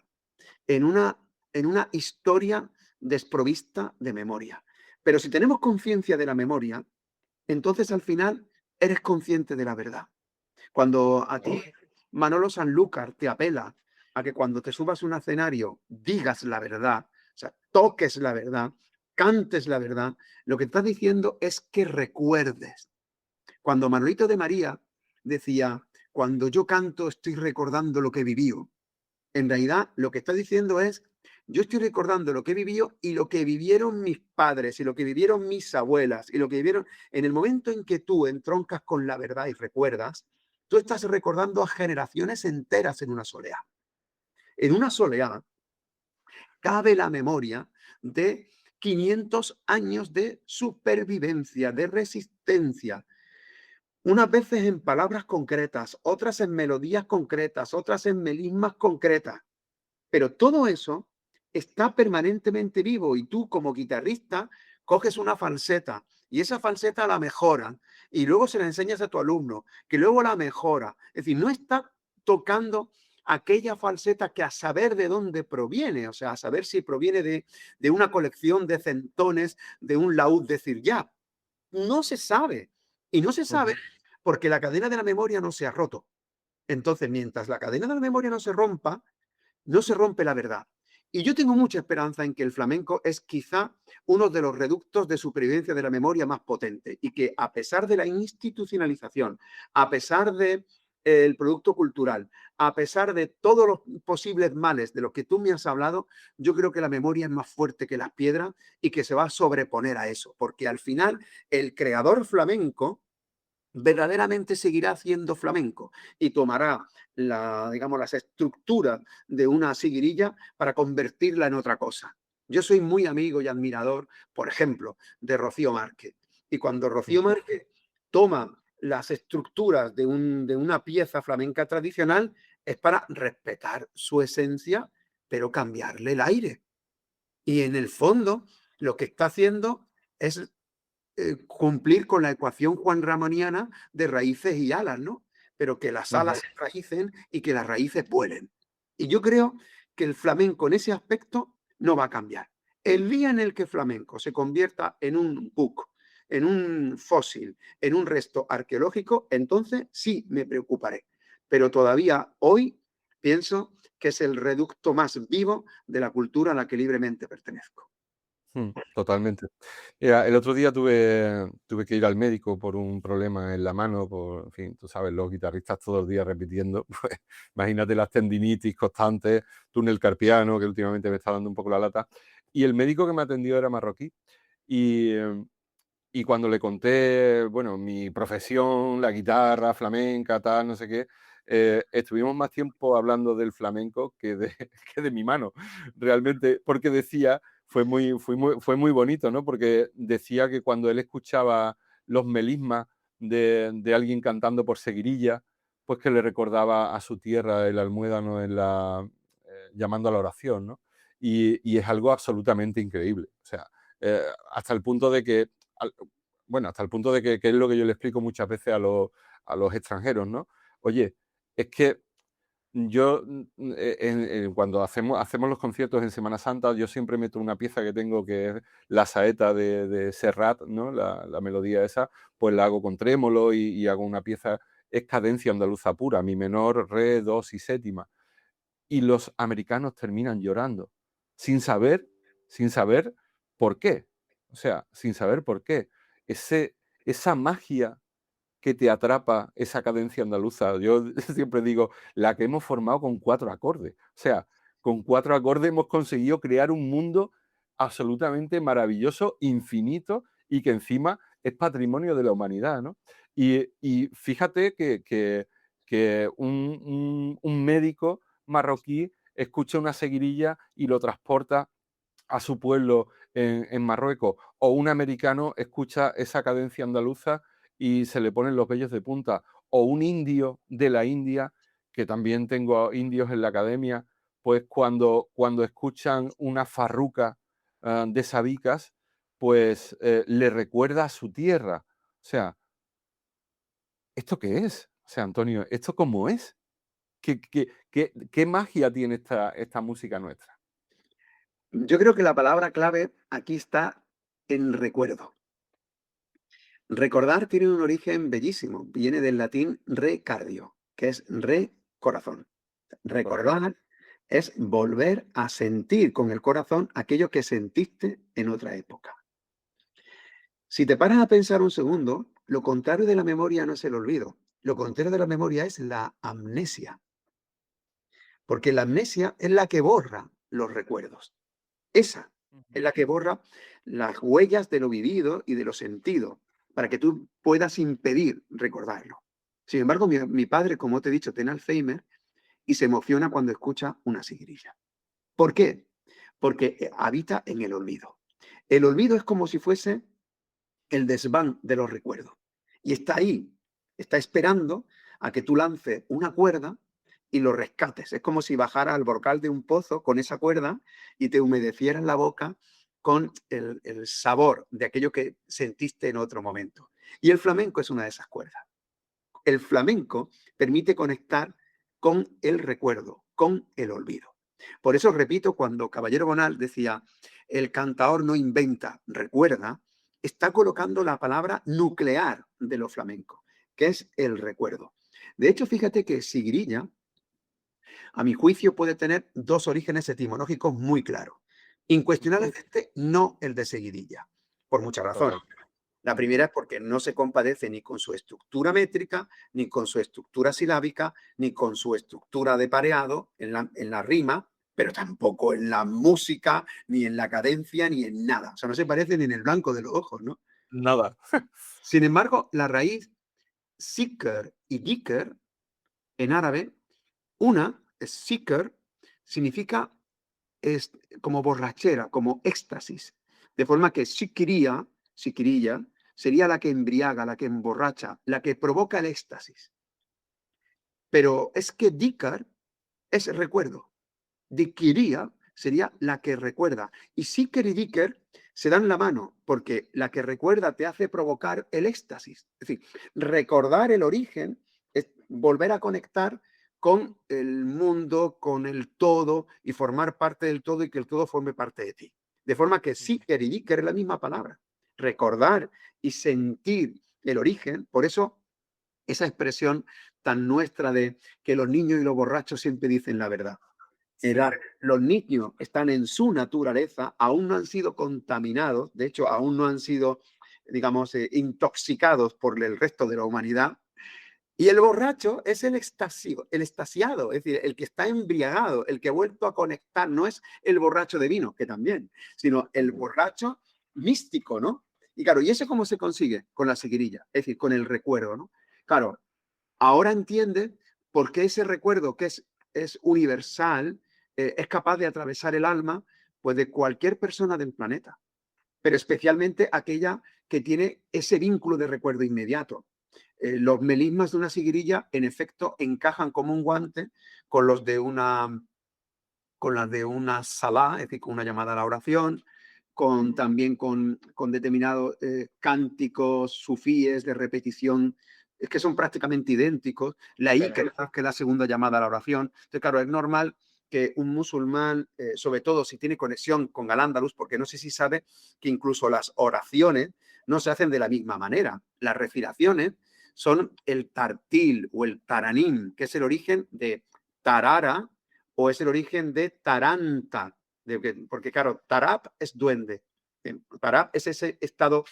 en una historia desprovista de memoria. Pero si tenemos conciencia de la memoria, entonces al final eres consciente de la verdad. Cuando a ti Manolo Sanlúcar te apela a que cuando te subas a un escenario digas la verdad, o sea, toques la verdad, cantes la verdad, lo que estás diciendo es que recuerdes. Cuando Manolito de María decía, cuando yo canto estoy recordando lo que vivió, en realidad lo que está diciendo es, yo estoy recordando lo que vivió y lo que vivieron mis padres y lo que vivieron mis abuelas y lo que vivieron en el momento en que tú entroncas con la verdad y recuerdas, tú estás recordando a generaciones enteras en una soleá. En una soleá cabe la memoria de 500 años de supervivencia, de resistencia, unas veces en palabras concretas, otras en melodías concretas, otras en melismas concretas. Pero todo eso está permanentemente vivo y tú como guitarrista coges una falseta y esa falseta la mejora y luego se la enseñas a tu alumno, que luego la mejora. Es decir, no está tocando aquella falseta que a saber de dónde proviene, o sea, a saber si proviene de una colección de centones, de un laúd de Cirjá. No se sabe. Y no se sabe porque la cadena de la memoria no se ha roto. Entonces, mientras la cadena de la memoria no se rompa, no se rompe la verdad. Y yo tengo mucha esperanza en que el flamenco es quizá uno de los reductos de supervivencia de la memoria más potente y que a pesar de la institucionalización, a pesar de el producto cultural, a pesar de todos los posibles males de los que tú me has hablado, yo creo que la memoria es más fuerte que las piedras y que se va a sobreponer a eso, porque al final el creador flamenco verdaderamente seguirá haciendo flamenco y tomará digamos, las estructuras de una siguirilla para convertirla en otra cosa. Yo soy muy amigo y admirador, por ejemplo, de Rocío Márquez. Y cuando Rocío Márquez toma las estructuras de una pieza flamenca tradicional, es para respetar su esencia, pero cambiarle el aire. Y en el fondo, lo que está haciendo es cumplir con la ecuación juanramoniana de raíces y alas, ¿no? Pero que las alas se enraícen y que las raíces vuelen. Y yo creo que el flamenco en ese aspecto no va a cambiar. El día en el que flamenco se convierta en un book, en un fósil, en un resto arqueológico, entonces sí me preocuparé. Pero todavía hoy pienso que es el reducto más vivo de la cultura a la que libremente pertenezco. Totalmente. Mira, el otro día tuve que ir al médico por un problema en la mano, en fin, tú sabes, los guitarristas todos los días repitiendo, pues imagínate las tendinitis constantes, túnel carpiano, que últimamente me está dando un poco la lata. Y el médico que me atendió era marroquí. Y, y cuando le conté, bueno, mi profesión, la guitarra, flamenca, tal, no sé qué, estuvimos más tiempo hablando del flamenco que de mi mano, realmente, porque decía, fue muy bonito, ¿no? Porque decía que cuando él escuchaba los melismas de alguien cantando por seguirilla, pues que le recordaba a su tierra, el almuédano, llamando a la oración, ¿no? Y es algo absolutamente increíble. O sea, hasta el punto de que, hasta el punto de que es lo que yo le explico muchas veces a los extranjeros, ¿no? Oye, es que yo, cuando hacemos los conciertos en Semana Santa, yo siempre meto una pieza que tengo que es la saeta de Serrat, ¿no? La melodía esa, pues la hago con trémolo y hago una pieza, es cadencia andaluza pura, mi menor, re, dos y séptima. Y los americanos terminan llorando, sin saber, sin saber por qué. O sea, sin saber por qué. Esa magia que te atrapa, esa cadencia andaluza. Yo siempre digo, la que hemos formado con 4 acordes. O sea, con 4 acordes hemos conseguido crear un mundo absolutamente maravilloso, infinito, y que encima es patrimonio de la humanidad, ¿no? Y fíjate que un médico marroquí escucha una seguirilla y lo transporta a su pueblo en Marruecos, o un americano escucha esa cadencia andaluza y se le ponen los vellos de punta, o un indio de la India, que también tengo indios en la academia, pues cuando escuchan una farruca de sabicas, pues le recuerda a su tierra. O sea, ¿esto qué es? O sea, Antonio, ¿esto cómo es? ¿Qué magia tiene esta música nuestra? Yo creo que la palabra clave aquí está en recuerdo. Recordar tiene un origen bellísimo. Viene del latín recardio, que es corazón. Correcto. Recordar es volver a sentir con el corazón aquello que sentiste en otra época. Si te paras a pensar un segundo, lo contrario de la memoria no es el olvido. Lo contrario de la memoria es la amnesia, porque la amnesia es la que borra los recuerdos. Esa es la que borra las huellas de lo vivido y de lo sentido, para que tú puedas impedir recordarlo. Sin embargo, mi padre, como te he dicho, tiene Alzheimer y se emociona cuando escucha una sigrilla. ¿Por qué? Porque habita en el olvido. El olvido es como si fuese el desván de los recuerdos. Y está ahí, está esperando a que tú lances una cuerda y lo rescates. Es como si bajara al brocal de un pozo con esa cuerda y te humedecieras la boca con el sabor de aquello que sentiste en otro momento. Y el flamenco es una de esas cuerdas. El flamenco permite conectar con el recuerdo, con el olvido. Por eso repito, cuando Caballero Bonal decía, el cantaor no inventa, recuerda, está colocando la palabra nuclear de lo flamenco, que es el recuerdo. De hecho, fíjate que sigrilla, a mi juicio, puede tener dos orígenes etimológicos muy claros. Incuestionablemente no el de seguidilla, por muchas razones. Total. La primera es porque no se compadece ni con su estructura métrica, ni con su estructura silábica, ni con su estructura de pareado en la rima, pero tampoco en la música, ni en la cadencia, ni en nada. O sea, no se parece ni en el blanco de los ojos, ¿no? Nada. Sin embargo, la raíz sikr y dikr en árabe, una es sikr, significa es como borrachera, como éxtasis. De forma que siquirilla sería la que embriaga, la que emborracha, la que provoca el éxtasis. Pero es que dikar es recuerdo. Dikiría sería la que recuerda. Y sikir y dikar se dan la mano, porque la que recuerda te hace provocar el éxtasis. Es decir, recordar el origen es volver a conectar con el mundo, con el todo, y formar parte del todo y que el todo forme parte de ti. De forma que sikir y dikar es la misma palabra. Recordar y sentir el origen, por eso esa expresión tan nuestra de que los niños y los borrachos siempre dicen la verdad. Era, los niños están en su naturaleza, aún no han sido contaminados, de hecho, aún no han sido, digamos, intoxicados por el resto de la humanidad. Y el borracho es el extasiado, es decir, el que está embriagado, el que ha vuelto a conectar, no es el borracho de vino, que también, sino el borracho místico, ¿no? Y claro, ¿y eso cómo se consigue? Con la seguirilla, es decir, con el recuerdo, ¿no? Claro, ahora entiende por qué ese recuerdo que es universal, es capaz de atravesar el alma pues, de cualquier persona del planeta, pero especialmente aquella que tiene ese vínculo de recuerdo inmediato. Los melismas de una sigrilla, en efecto, encajan como un guante con los de con las de una salá, es decir, con una llamada a la oración, también con determinados cánticos sufíes de repetición, es que son prácticamente idénticos. La I, que es la segunda llamada a la oración. Entonces, claro, es normal que un musulmán, sobre todo si tiene conexión con Al-Ándalus, porque no sé si sabe que incluso las oraciones no se hacen de la misma manera. Las respiraciones son el tartil o el taranim, que es el origen de tarara, o es el origen de taranta, porque claro, tarab es duende, tarab es ese estado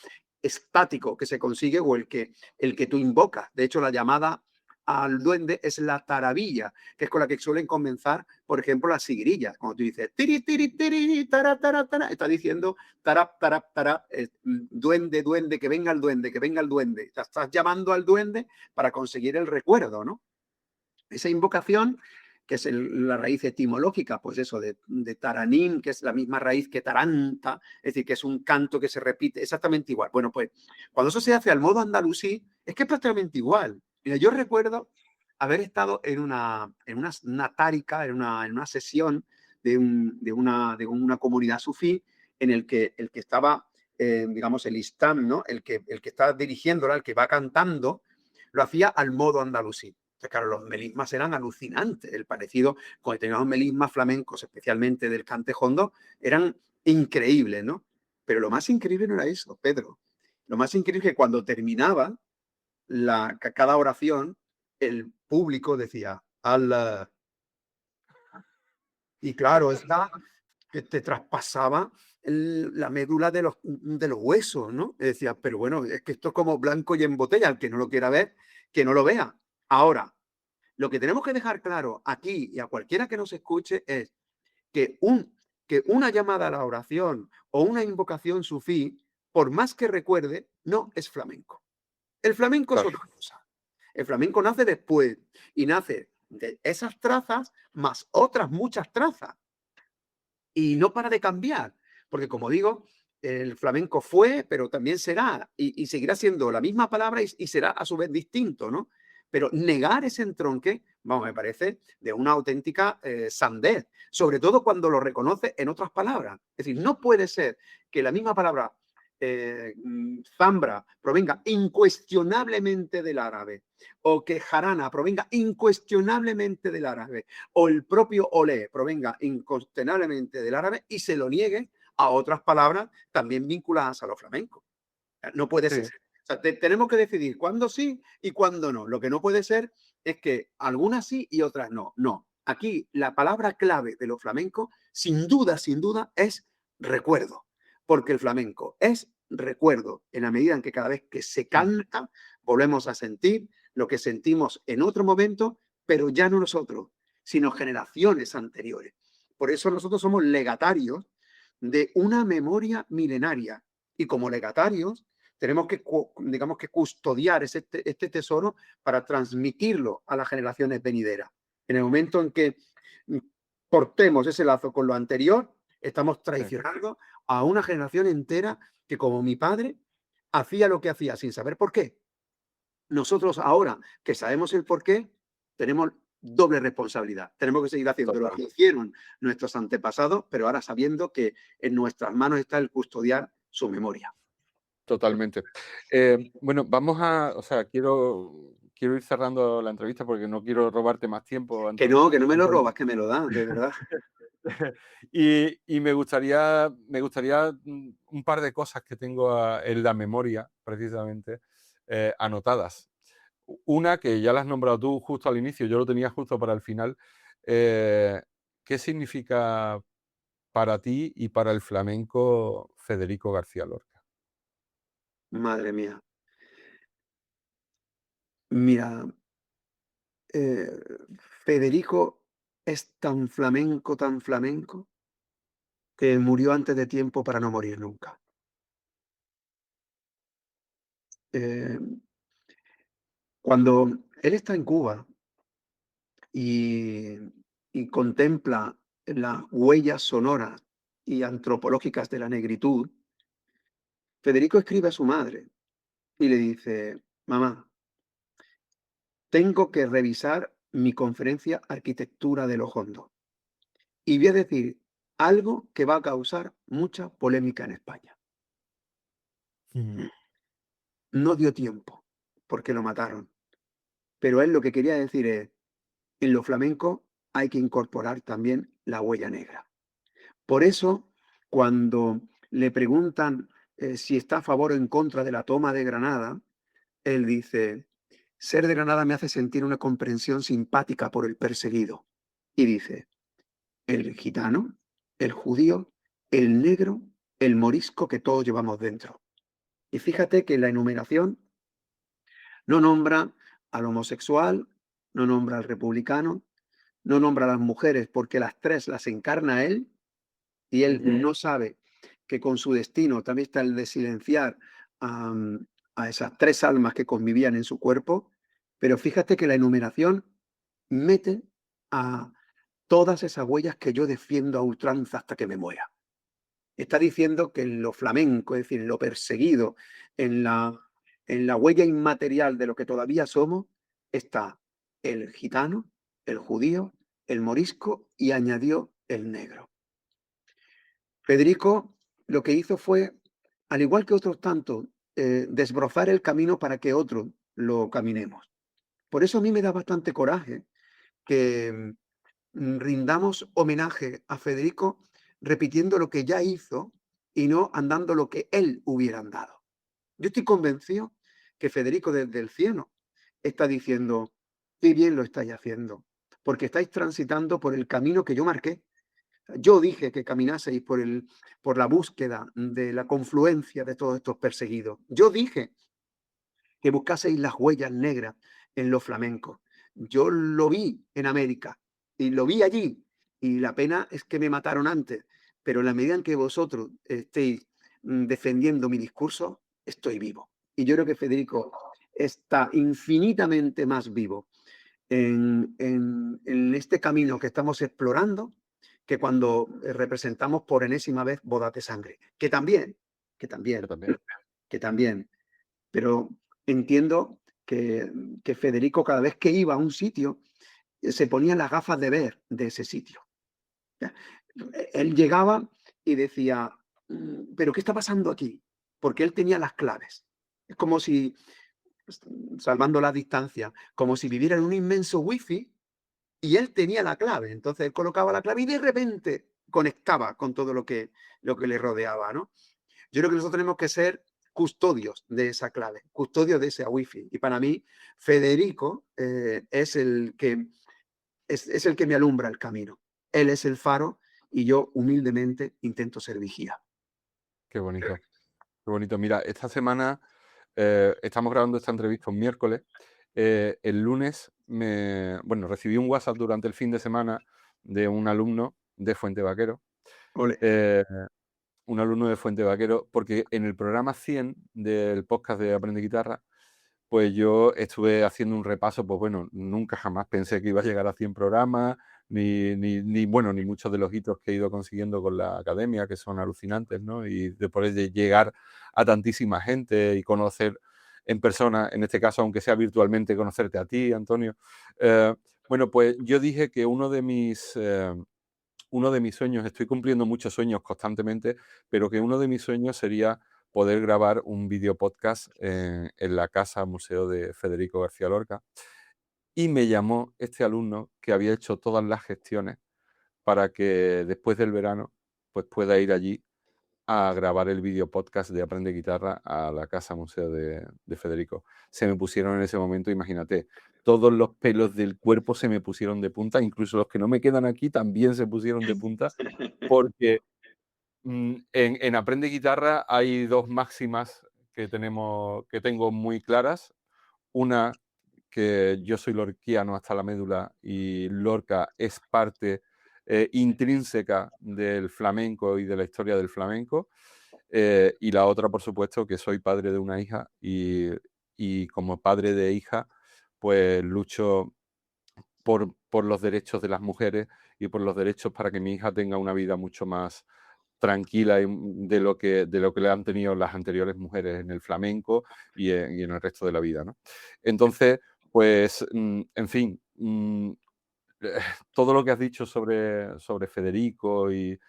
estático que se consigue o el que tú invocas. De hecho, la llamada al duende es la tarabilla, que es con la que suelen comenzar, por ejemplo, las sigrillas. Cuando tú dices tiri, tiri, tiri, tara, tara, tara, está diciendo tarap, tarap, tarap, duende, duende, que venga el duende, que venga el duende. Estás llamando al duende para conseguir el recuerdo, ¿no? Esa invocación, que es la raíz etimológica, pues eso, de taranín, que es la misma raíz que taranta, es decir, que es un canto que se repite exactamente igual. Bueno, pues cuando eso se hace al modo andalusí, es que es prácticamente igual. Mira, yo recuerdo haber estado en una tárica, en una sesión de una comunidad sufí, en el que estaba, digamos, el istam, ¿no? El que está dirigiéndola, el que va cantando, lo hacía al modo andalusí. Claro, los melismas eran alucinantes. El parecido con determinados melismas flamencos, especialmente del cante jondo, eran increíbles, ¿no? Pero lo más increíble no era eso, Pedro. Lo más increíble es que cuando terminaba cada oración, el público decía, Allah. Y claro, es que te traspasaba la médula de los huesos, ¿no? Y decía, pero bueno, es que esto es como blanco y en botella. El que no lo quiera ver, que no lo vea. Ahora, lo que tenemos que dejar claro aquí y a cualquiera que nos escuche es que, que una llamada a la oración o una invocación sufí, por más que recuerde, no es flamenco. El flamenco es Claro. otra cosa. El flamenco nace después y nace de esas trazas más otras muchas trazas. Y no para de cambiar, porque como digo, el flamenco fue, pero también será, y seguirá siendo la misma palabra y será a su vez distinto, ¿no? Pero negar ese entronque, vamos, me parece de una auténtica sandez, sobre todo cuando lo reconoce en otras palabras. Es decir, no puede ser que la misma palabra zambra provenga incuestionablemente del árabe, o que jarana provenga incuestionablemente del árabe, o el propio olé provenga incuestionablemente del árabe y se lo niegue a otras palabras también vinculadas a lo flamenco. No puede Sí. ser. O sea, tenemos que decidir cuándo sí y cuándo no. Lo que no puede ser es que algunas sí y otras no. No. Aquí la palabra clave de lo flamenco, sin duda, es recuerdo. Porque el flamenco es recuerdo en la medida en que cada vez que se canta volvemos a sentir lo que sentimos en otro momento, pero ya no nosotros, sino generaciones anteriores. Por eso nosotros somos legatarios de una memoria milenaria. Y como legatarios tenemos que, digamos, que custodiar este tesoro para transmitirlo a las generaciones venideras. En el momento en que cortemos ese lazo con lo anterior, estamos traicionando a una generación entera que, como mi padre, hacía lo que hacía sin saber por qué. Nosotros ahora que sabemos el por qué, tenemos doble responsabilidad. Tenemos que seguir haciendo lo que hicieron nuestros antepasados, pero ahora sabiendo que en nuestras manos está el custodiar su memoria. Totalmente. Bueno, o sea, quiero ir cerrando la entrevista porque no quiero robarte más tiempo, Que Antonio. no me lo robas, que me lo das, de verdad. Y me gustaría un par de cosas que tengo en la memoria, precisamente, anotadas. Una que ya la has nombrado tú justo al inicio, yo lo tenía justo para el final. ¿Qué significa para ti y para el flamenco Federico García Lorca? Madre mía. Mira, Federico es tan flamenco, que murió antes de tiempo para no morir nunca. Eh, Cuando él está en Cuba y, y contempla las huellas sonoras y antropológicas de la negritud, Federico escribe a su madre y le dice, mamá, tengo que revisar mi conferencia Arquitectura de los Hondos y voy a decir algo que va a causar mucha polémica en España. No dio tiempo porque lo mataron, pero él lo que quería decir es, en lo flamenco hay que incorporar también la huella negra. Por eso, cuando le preguntan si está a favor o en contra de la toma de Granada, él dice, ser de Granada me hace sentir una comprensión simpática por el perseguido. Y dice, el gitano, el judío, el negro, el morisco que todos llevamos dentro. Y fíjate que en la enumeración no nombra al homosexual, no nombra al republicano, no nombra a las mujeres porque las tres las encarna él y él no sabe que con su destino también está el de silenciar a, a esas tres almas que convivían en su cuerpo. Pero fíjate que la enumeración mete a todas esas huellas que yo defiendo a ultranza hasta que me muera. Está diciendo que en lo flamenco, es decir, en lo perseguido, en la huella inmaterial de lo que todavía somos, está el gitano, el judío, el morisco y añadió el negro. Federico lo que hizo fue, al igual que otros tantos, desbrozar el camino para que otros lo caminemos. Por eso a mí me da bastante coraje que rindamos homenaje a Federico repitiendo lo que ya hizo y no andando lo que él hubiera andado. Yo estoy convencido que Federico desde el cielo está diciendo, qué bien lo estáis haciendo, porque estáis transitando por el camino que yo marqué. Yo dije que caminaseis por la búsqueda de la confluencia de todos estos perseguidos. Yo dije que buscaseis las huellas negras en los flamencos. Yo lo vi en América y lo vi allí y la pena es que me mataron antes, pero en la medida en que vosotros estéis defendiendo mi discurso, estoy vivo. Y yo creo que Federico está infinitamente más vivo en este camino que estamos explorando que cuando representamos por enésima vez bodas de sangre, que también, que también, Yo también. que también, pero entiendo que Federico cada vez que iba a un sitio se ponía las gafas de ver de ese sitio. Él llegaba y decía, pero ¿qué está pasando aquí? Porque él tenía las claves. Es como si, salvando la distancia, como si viviera en un inmenso wifi y él tenía la clave. Entonces él colocaba la clave y de repente conectaba con todo lo que le rodeaba, ¿no? Yo creo que nosotros tenemos que ser custodios de esa clave, custodios de ese wifi. Y para mí, Federico es el que me alumbra el camino. Él es el faro y yo humildemente intento ser vigía. Qué bonito. Qué bonito. Mira, esta semana estamos grabando esta entrevista un miércoles. El lunes recibí un WhatsApp durante el fin de semana de un alumno de Fuente Vaquero. Ole. eh, un alumno de Fuente Vaquero, porque en el programa 100 del podcast de Aprende Guitarra, pues yo estuve haciendo un repaso, pues bueno, nunca jamás pensé que iba a llegar a 100 programas, ni muchos de los hitos que he ido consiguiendo con la academia, que son alucinantes, ¿no? Y después de llegar a tantísima gente y conocer en persona, en este caso, aunque sea virtualmente, conocerte a ti, Antonio. Pues yo dije que uno de mis sueños, estoy cumpliendo muchos sueños constantemente, pero que uno de mis sueños sería poder grabar un video podcast en la casa museo de Federico García Lorca. Y me llamó este alumno que había hecho todas las gestiones para que después del verano pues pueda ir allí a grabar el video podcast de Aprende Guitarra a la casa museo de Federico. Se me pusieron en ese momento, imagínate, todos los pelos del cuerpo se me pusieron de punta, incluso los que no me quedan aquí también se pusieron de punta, porque en Aprende Guitarra hay dos máximas que tengo muy claras. Una, que yo soy lorquiano hasta la médula y Lorca es parte intrínseca del flamenco y de la historia del flamenco. Y la otra, por supuesto, que soy padre de una hija y como padre de hija, pues lucho por los derechos de las mujeres y por los derechos para que mi hija tenga una vida mucho más tranquila de lo que le han tenido las anteriores mujeres en el flamenco y en el resto de la vida, ¿no? Entonces, pues, en fin, todo lo que has dicho sobre Federico y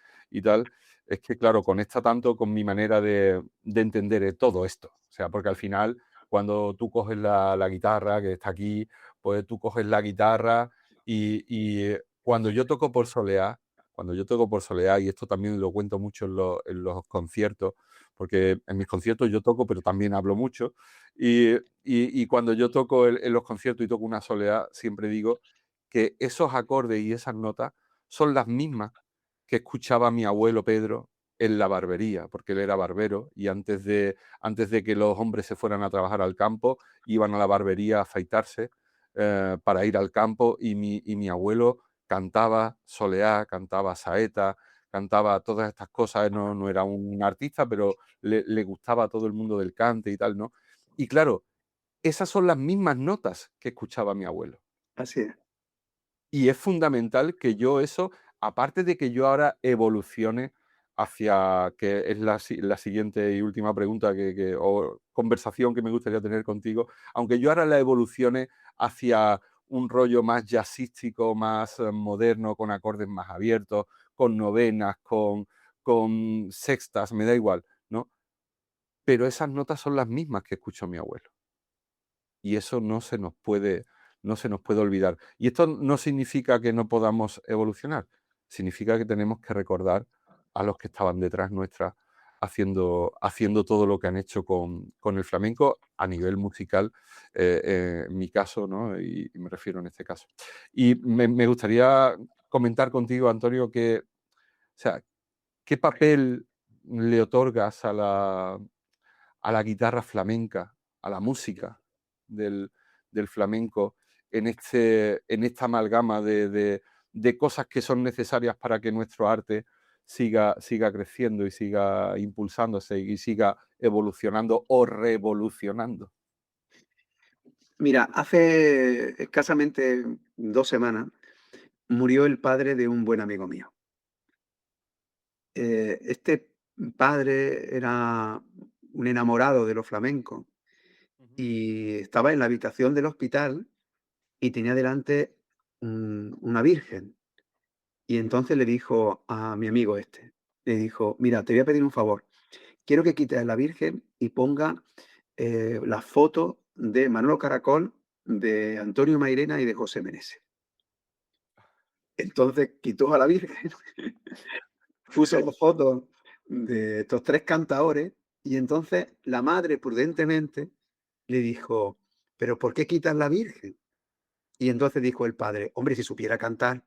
tal, es que, claro, conecta tanto con mi manera de entender todo esto. O sea, porque al final, cuando tú coges la guitarra, que está aquí, pues tú coges la guitarra y cuando yo toco por soleá, y esto también lo cuento mucho en los conciertos, porque en mis conciertos yo toco, pero también hablo mucho, y cuando yo toco en los conciertos y toco una soleá, siempre digo que esos acordes y esas notas son las mismas que escuchaba mi abuelo Pedro en la barbería, porque él era barbero y antes de que los hombres se fueran a trabajar al campo, iban a la barbería a afeitarse para ir al campo y mi abuelo cantaba soleá, cantaba saeta, cantaba todas estas cosas. No era un artista, pero le gustaba a todo el mundo del cante y tal, ¿no? Y claro, esas son las mismas notas que escuchaba mi abuelo. Así es. Y es fundamental que yo eso, aparte de que yo ahora evolucione hacia, que es la siguiente y última pregunta o conversación que me gustaría tener contigo, aunque yo ahora la evolucione hacia un rollo más jazzístico, más moderno, con acordes más abiertos, con novenas, con sextas, me da igual, ¿no? Pero esas notas son las mismas que escuchó mi abuelo. Y eso no se nos puede olvidar. Y esto no significa que no podamos evolucionar, significa que tenemos que recordar a los que estaban detrás nuestra haciendo todo lo que han hecho con el flamenco a nivel musical, en mi caso, ¿no? Y me refiero en este caso. Y me gustaría comentar contigo, Antonio, o sea, ¿qué papel le otorgas a la guitarra flamenca, a la música del flamenco, en esta amalgama de cosas que son necesarias para que nuestro arte siga creciendo y siga impulsándose y siga evolucionando o revolucionando? Mira, hace escasamente 2 semanas murió el padre de un buen amigo mío. Este padre era un enamorado de lo flamenco y estaba en la habitación del hospital y tenía delante una virgen. Y entonces le dijo a mi amigo este, le dijo, mira, te voy a pedir un favor. Quiero que quites a la virgen y ponga la foto de Manolo Caracol, de Antonio Mairena y de José Meneses. Entonces quitó a la virgen, puso las fotos de estos 3 cantadores y entonces la madre prudentemente le dijo, ¿pero por qué quitas la virgen? Y entonces dijo el padre, hombre, si supiera cantar.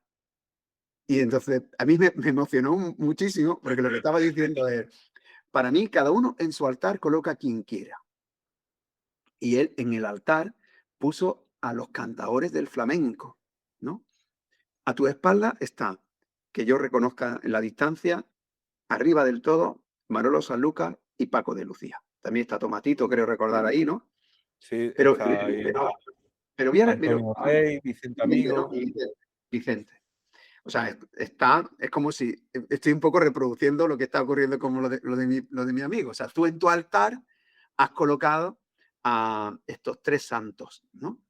Y entonces a mí me emocionó muchísimo porque lo que estaba diciendo es, para mí cada uno en su altar coloca a quien quiera. Y él en el altar puso a los cantadores del flamenco, ¿no? A tu espalda está, que yo reconozca en la distancia, arriba del todo, Manolo Sanlúcar y Paco de Lucía. También está Tomatito, creo recordar ahí, ¿no? Sí, Pero, está ahí pero, voy a- Antonio Rey, Vicente Amigo. Vicente. O sea, es como si estoy un poco reproduciendo lo que está ocurriendo como lo de mi amigo. O sea, tú en tu altar has colocado a estos 3 santos, ¿no?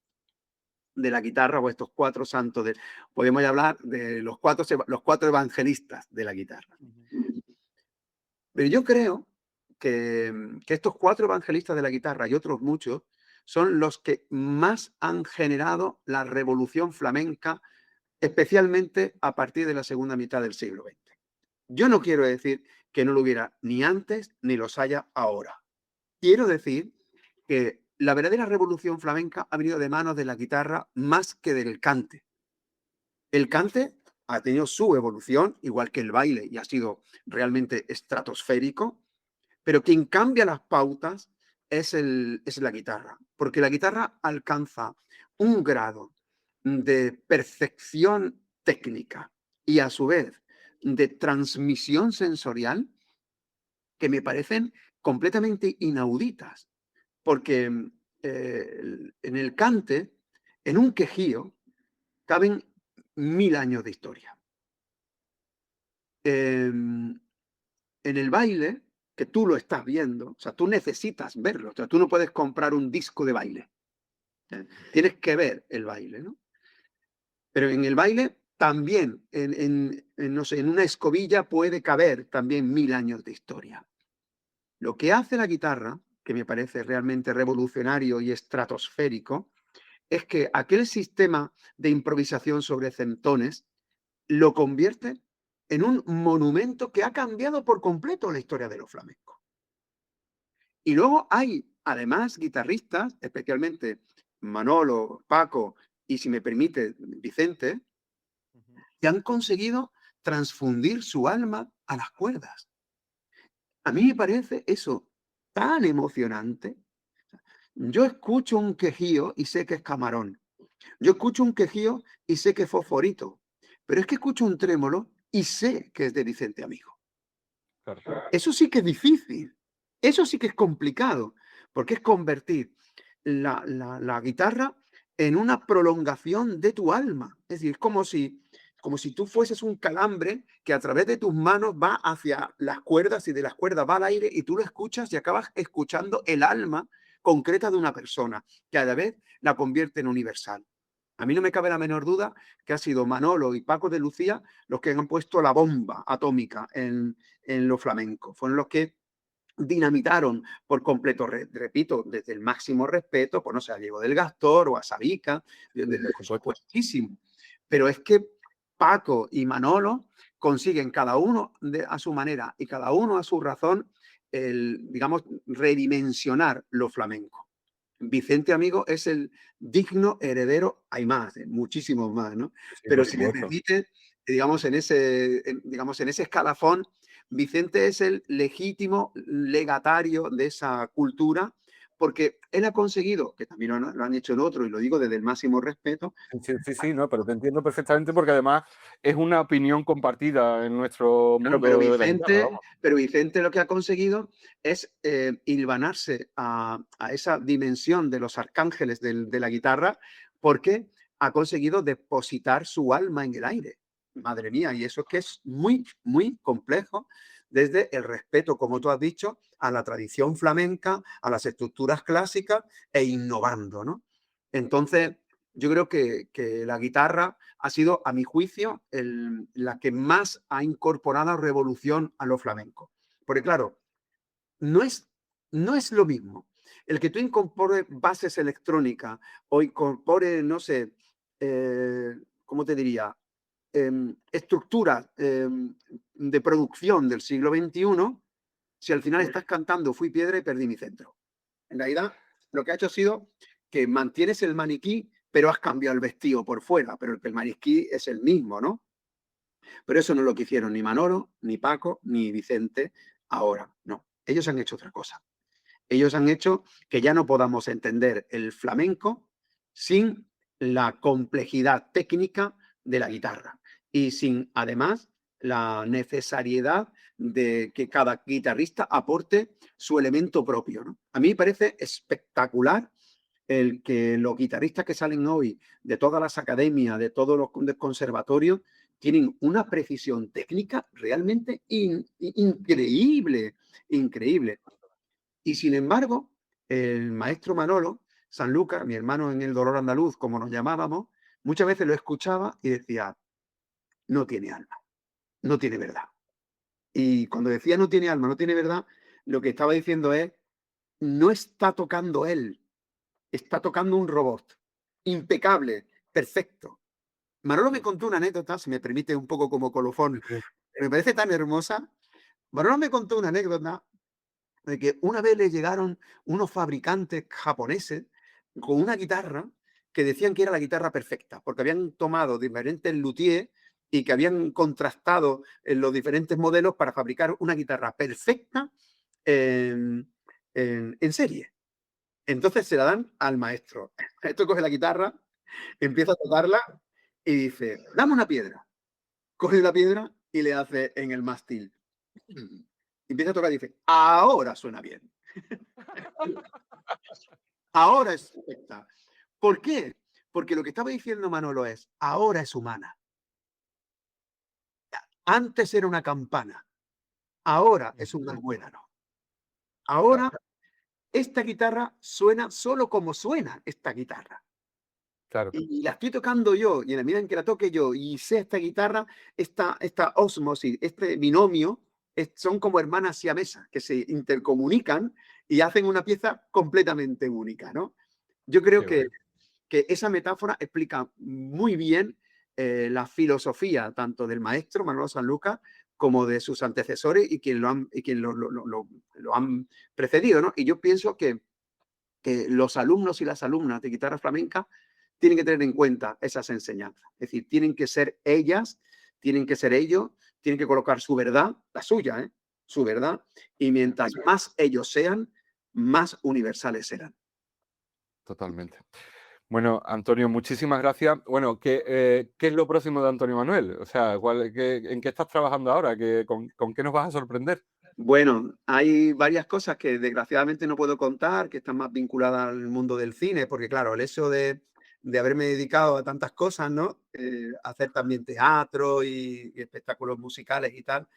De la guitarra o estos 4 santos. Podemos hablar de los 4 evangelistas de la guitarra. Pero yo creo que estos 4 evangelistas de la guitarra y otros muchos son los que más han generado la revolución flamenca, especialmente a partir de la segunda mitad del siglo XX. Yo no quiero decir que no lo hubiera ni antes ni los haya ahora. Quiero decir que la verdadera revolución flamenca ha venido de manos de la guitarra más que del cante. El cante ha tenido su evolución, igual que el baile, y ha sido realmente estratosférico, pero quien cambia las pautas es la guitarra, porque la guitarra alcanza un grado de perfección técnica y a su vez de transmisión sensorial que me parecen completamente inauditas, porque en el cante, en un quejío, caben 1000 años de historia. En el baile, que tú lo estás viendo, o sea, tú necesitas verlo, o sea, tú no puedes comprar un disco de baile, tienes que ver el baile, ¿no? Pero en el baile también, no sé, en una escobilla puede caber también 1000 años de historia. Lo que hace la guitarra, que me parece realmente revolucionario y estratosférico, es que aquel sistema de improvisación sobre centones lo convierte en un monumento que ha cambiado por completo la historia de los flamencos. Y luego hay, además, guitarristas, especialmente Manolo, Paco y, si me permite, Vicente, que han conseguido transfundir su alma a las cuerdas. A mí me parece eso tan emocionante. Yo escucho un quejío y sé que es Camarón. Yo escucho un quejío y sé que es fosforito, pero es que escucho un trémolo y sé que es de Vicente Amigo. Claro. Eso sí que es difícil, eso sí que es complicado, porque es convertir la guitarra en una prolongación de tu alma. Es decir, es como si tú fueses un calambre que a través de tus manos va hacia las cuerdas y de las cuerdas va al aire y tú lo escuchas y acabas escuchando el alma concreta de una persona, que a la vez la convierte en universal. A mí no me cabe la menor duda que ha sido Manolo y Paco de Lucía los que han puesto la bomba atómica en lo flamenco. Fueron los que dinamitaron por completo, repito, desde el máximo respeto, pues no sé, a Diego del Gastor o a Sabica, por supuestísimo. Pero es que Paco y Manolo consiguen cada uno a su manera y cada uno a su razón, digamos, redimensionar lo flamenco. Vicente Amigo es el digno heredero, hay más, muchísimos más, ¿no? Sí, Pero por si me supuesto. permite, digamos, digamos, en ese escalafón, Vicente es el legítimo legatario de esa cultura, porque él ha conseguido, que también lo han hecho en otro, y lo digo desde el máximo respeto. Sí, no, pero te entiendo perfectamente porque además es una opinión compartida en nuestro Claro, mundo de la guitarra, vamos. pero Vicente lo que ha conseguido es hilvanarse a esa dimensión de los arcángeles de la guitarra, porque ha conseguido depositar su alma en el aire. Madre mía, y eso es que es muy, muy complejo desde el respeto, como tú has dicho, a la tradición flamenca, a las estructuras clásicas e innovando, ¿no? Entonces, yo creo que la guitarra ha sido, a mi juicio, la que más ha incorporado revolución a lo flamenco. Porque claro, no es, no es lo mismo el que tú incorpores bases electrónicas o incorpores, no sé, ¿cómo te diría? Estructuras de producción del siglo XXI, si al final estás cantando Fui piedra y perdí mi centro. En realidad, lo que ha hecho ha sido que mantienes el maniquí, pero has cambiado el vestido por fuera, pero el maniquí es el mismo, ¿no? Pero eso no es lo que hicieron ni Manolo, ni Paco, ni Vicente ahora, no. Ellos han hecho otra cosa. Ellos han hecho que ya no podamos entender el flamenco sin la complejidad técnica de la guitarra y sin, además, la necesariedad de que cada guitarrista aporte su elemento propio, ¿no? A mí me parece espectacular el que los guitarristas que salen hoy de todas las academias, de todos los conservatorios, tienen una precisión técnica realmente increíble, increíble. Y sin embargo, el maestro Manolo Sanlúcar, mi hermano en el dolor andaluz, como nos llamábamos, muchas veces lo escuchaba y decía, no tiene alma, no tiene verdad. Y cuando decía no tiene alma, no tiene verdad, lo que estaba diciendo es, no está tocando él, está tocando un robot. Impecable, perfecto. Manolo me contó una anécdota, si me permite un poco como colofón, Sí. me parece tan hermosa. Manolo me contó una anécdota de que una vez le llegaron unos fabricantes japoneses con una guitarra que decían que era la guitarra perfecta, porque habían tomado diferentes luthiers y que habían contrastado en los diferentes modelos para fabricar una guitarra perfecta en serie. Entonces se la dan al maestro. Esto coge la guitarra, empieza a tocarla y dice, dame una piedra. Coge la piedra y le hace en el mástil. Empieza a tocar y dice, ahora suena bien. Ahora es perfecta. ¿Por qué? Porque lo que estaba diciendo Manolo es, ahora es humana. Antes era una campana. Ahora es un armuédano. Ahora esta guitarra suena solo como suena esta guitarra. Claro. Y la estoy tocando yo, y en la medida en que la toque yo y sé esta guitarra, esta osmosis, este binomio, son como hermanas siamesas que se intercomunican y hacen una pieza completamente única, ¿no? Yo creo que esa metáfora explica muy bien la filosofía tanto del maestro Manolo Sanlúcar como de sus antecesores y quien lo han precedido, ¿no? Y yo pienso que los alumnos y las alumnas de guitarra flamenca tienen que tener en cuenta esas enseñanzas. Es decir, tienen que ser ellas, tienen que ser ellos, tienen que colocar su verdad, la suya, ¿eh? Su verdad, y mientras más ellos sean, más universales serán. Totalmente. Bueno, Antonio, muchísimas gracias. Bueno, ¿qué es lo próximo de Antonio Manuel? O sea, ¿en qué estás trabajando ahora? ¿Con qué nos vas a sorprender? Bueno, hay varias cosas que desgraciadamente no puedo contar, que están más vinculadas al mundo del cine, porque claro, el hecho de haberme dedicado a tantas cosas, ¿no? Hacer también teatro y espectáculos musicales y tal.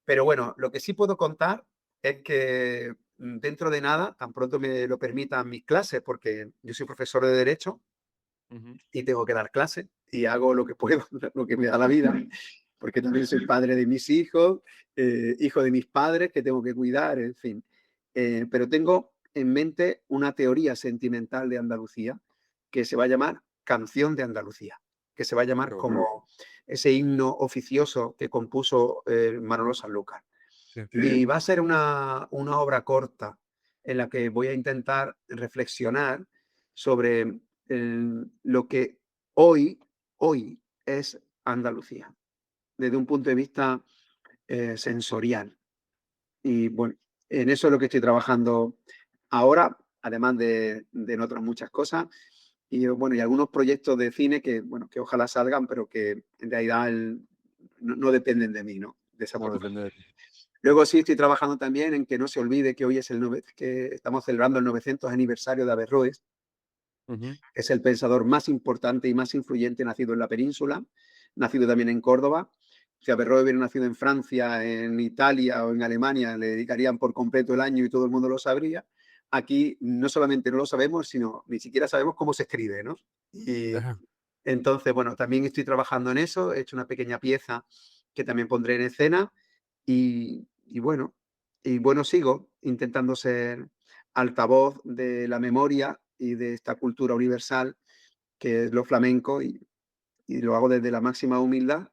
Pero bueno, lo que sí puedo contar es que dentro de nada, tan pronto me lo permitan mis clases, porque yo soy profesor de Derecho Ujú. y tengo que dar clases y hago lo que puedo, lo que me da la vida, porque también soy padre de mis hijos, hijo de mis padres que tengo que cuidar, en fin. Pero tengo en mente una teoría sentimental de Andalucía que se va a llamar Canción de Andalucía, que se va a llamar Qué bonito. como ese himno oficioso que compuso Manolo Sanlúcar. Sí. Y va a ser una obra corta en la que voy a intentar reflexionar sobre lo que hoy es Andalucía, desde un punto de vista sensorial. Y bueno, en eso es lo que estoy trabajando ahora, además de en otras muchas cosas. Y bueno, y algunos proyectos de cine que, bueno, que ojalá salgan, pero que en realidad no dependen de mí, ¿no? No depende de ti. Luego sí estoy trabajando también en que no se olvide que hoy es que estamos celebrando el 900 aniversario de Averroes, Ujú. que es el pensador más importante y más influyente nacido en la península, nacido también en Córdoba. Si Averroes hubiera nacido en Francia, en Italia o en Alemania, le dedicarían por completo el año y todo el mundo lo sabría. Aquí no solamente no lo sabemos, sino ni siquiera sabemos cómo se escribe, ¿no? Y Ajá. entonces, bueno, también estoy trabajando en eso, he hecho una pequeña pieza que también pondré en escena y bueno, sigo intentando ser altavoz de la memoria y de esta cultura universal que es lo flamenco y lo hago desde la máxima humildad,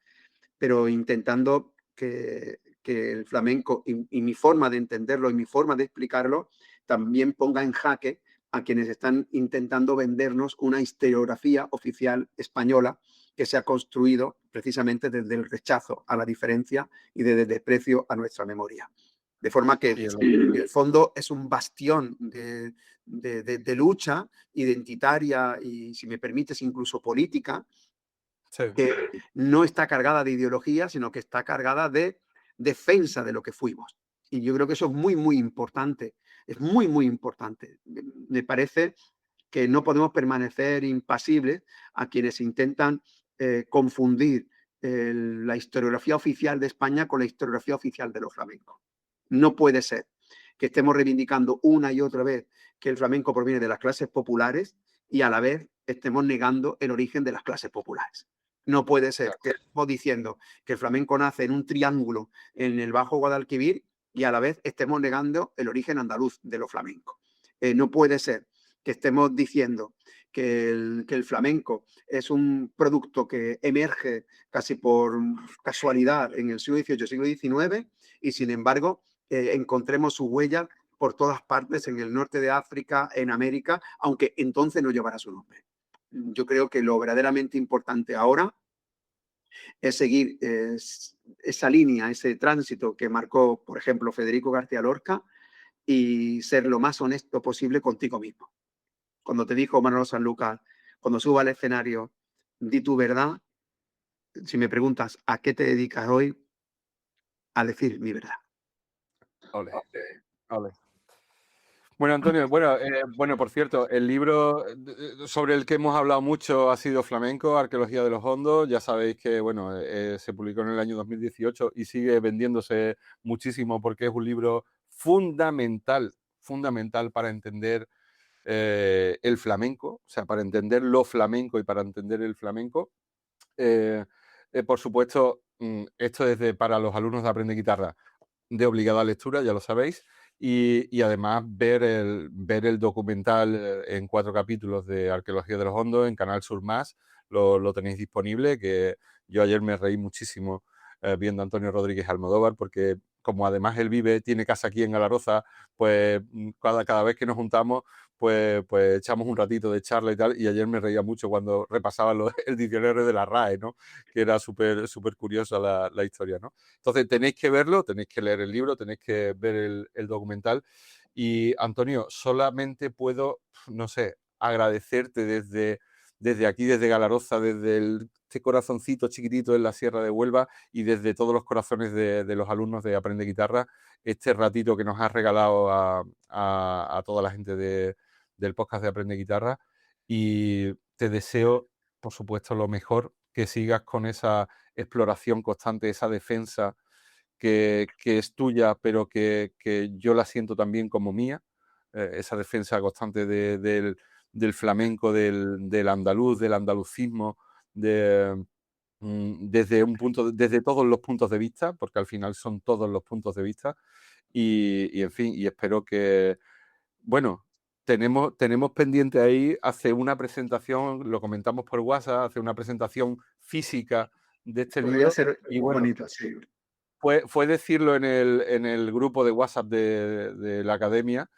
pero intentando que el flamenco y mi forma de entenderlo y mi forma de explicarlo también ponga en jaque a quienes están intentando vendernos una historiografía oficial española que se ha construido precisamente desde el rechazo a la diferencia y desde el desprecio a nuestra memoria. De forma que Y el- en el fondo es un bastión de lucha identitaria y, si me permites, incluso política, sí. que no está cargada de ideología, sino que está cargada de defensa de lo que fuimos. Y yo creo que eso es muy, muy importante. Es muy, muy importante. Me parece que no podemos permanecer impasibles a quienes intentan confundir la historiografía oficial de España con la historiografía oficial de los flamencos. No puede ser que estemos reivindicando una y otra vez que el flamenco proviene de las clases populares y a la vez estemos negando el origen de las clases populares. No puede ser Claro. que estemos diciendo que el flamenco nace en un triángulo en el Bajo Guadalquivir y a la vez estemos negando el origen andaluz de los flamencos. No puede ser que estemos diciendo que el flamenco es un producto que emerge casi por casualidad en el siglo XVIII, siglo XIX, y sin embargo encontremos sus huellas por todas partes, en el norte de África, en América, aunque entonces no llevará su nombre. Yo creo que lo verdaderamente importante ahora es seguir esa línea, ese tránsito que marcó, por ejemplo, Federico García Lorca y ser lo más honesto posible contigo mismo. Cuando te dijo Manolo Sanlúcar, cuando suba al escenario, di tu verdad. Si me preguntas a qué te dedicas hoy, a decir mi verdad. Ole, ole. Bueno, Antonio, bueno, por cierto, el libro sobre el que hemos hablado mucho ha sido Flamenco, Arqueología de los Hondos. Ya sabéis que, bueno, se publicó en el año 2018 y sigue vendiéndose muchísimo porque es un libro fundamental, fundamental para entender el flamenco, o sea, para entender lo flamenco y para entender el flamenco. Por supuesto, esto es para los alumnos de Aprende Guitarra de obligada lectura, ya lo sabéis, y además ver el documental en 4 capítulos de Arqueología de los Hondos en Canal Sur Más, lo tenéis disponible, que yo ayer me reí muchísimo viendo a Antonio Rodríguez Almodóvar, porque como además él tiene casa aquí en Galaroza, pues cada vez que nos juntamos, pues echamos un ratito de charla y tal, y ayer me reía mucho cuando repasaba el diccionario de la RAE, ¿no? Que era súper curiosa la historia, ¿no? Entonces tenéis que verlo, tenéis que leer el libro, tenéis que ver el documental. Y Antonio, solamente puedo, no sé, agradecerte desde aquí, desde Galaroza, desde este corazoncito chiquitito en la Sierra de Huelva y desde todos los corazones de los alumnos de Aprende Guitarra, este ratito que nos has regalado a toda la gente del podcast de Aprende Guitarra. Y te deseo, por supuesto, lo mejor, que sigas con esa exploración constante, esa defensa que es tuya, pero que yo la siento también como mía, esa defensa constante del flamenco, del andaluz, del andalucismo, desde todos los puntos de vista, porque al final son todos los puntos de vista, y en fin, y espero que, bueno, tenemos pendiente ahí hacer una presentación, lo comentamos por WhatsApp, hacer una presentación física de este Podría libro, ser y bueno, bonito, sí. fue decirlo en el grupo de WhatsApp de la academia,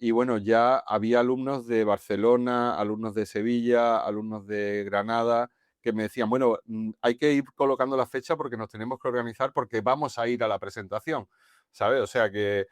y bueno, ya había alumnos de Barcelona, alumnos de Sevilla, alumnos de Granada, que me decían, bueno, hay que ir colocando la fecha porque nos tenemos que organizar porque vamos a ir a la presentación, ¿sabes? O sea que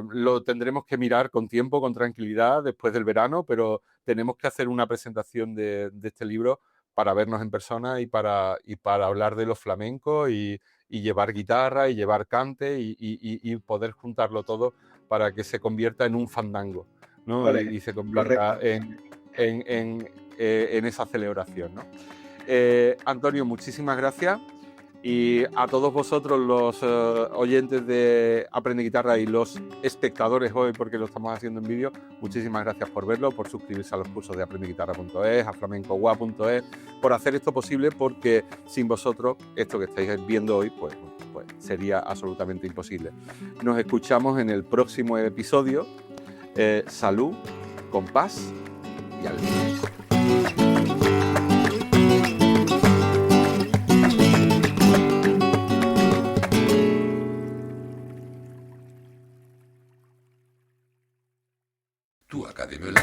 lo tendremos que mirar con tiempo, con tranquilidad, después del verano, pero tenemos que hacer una presentación de este libro para vernos en persona y para hablar de los flamencos y llevar guitarra y llevar cante y poder juntarlo todo para que se convierta en un fandango, ¿no? Vale, Y se convierta correcto. en esa celebración, ¿no? Antonio, muchísimas gracias. Y a todos vosotros, los oyentes de Aprende Guitarra y los espectadores hoy, porque lo estamos haciendo en vídeo, muchísimas gracias por verlo, por suscribirse a los cursos de aprendeguitarra.es, a flamencogua.es, por hacer esto posible, porque sin vosotros, esto que estáis viendo hoy, pues sería absolutamente imposible. Nos escuchamos en el próximo episodio. Salud, compás y alegría. Tu academia online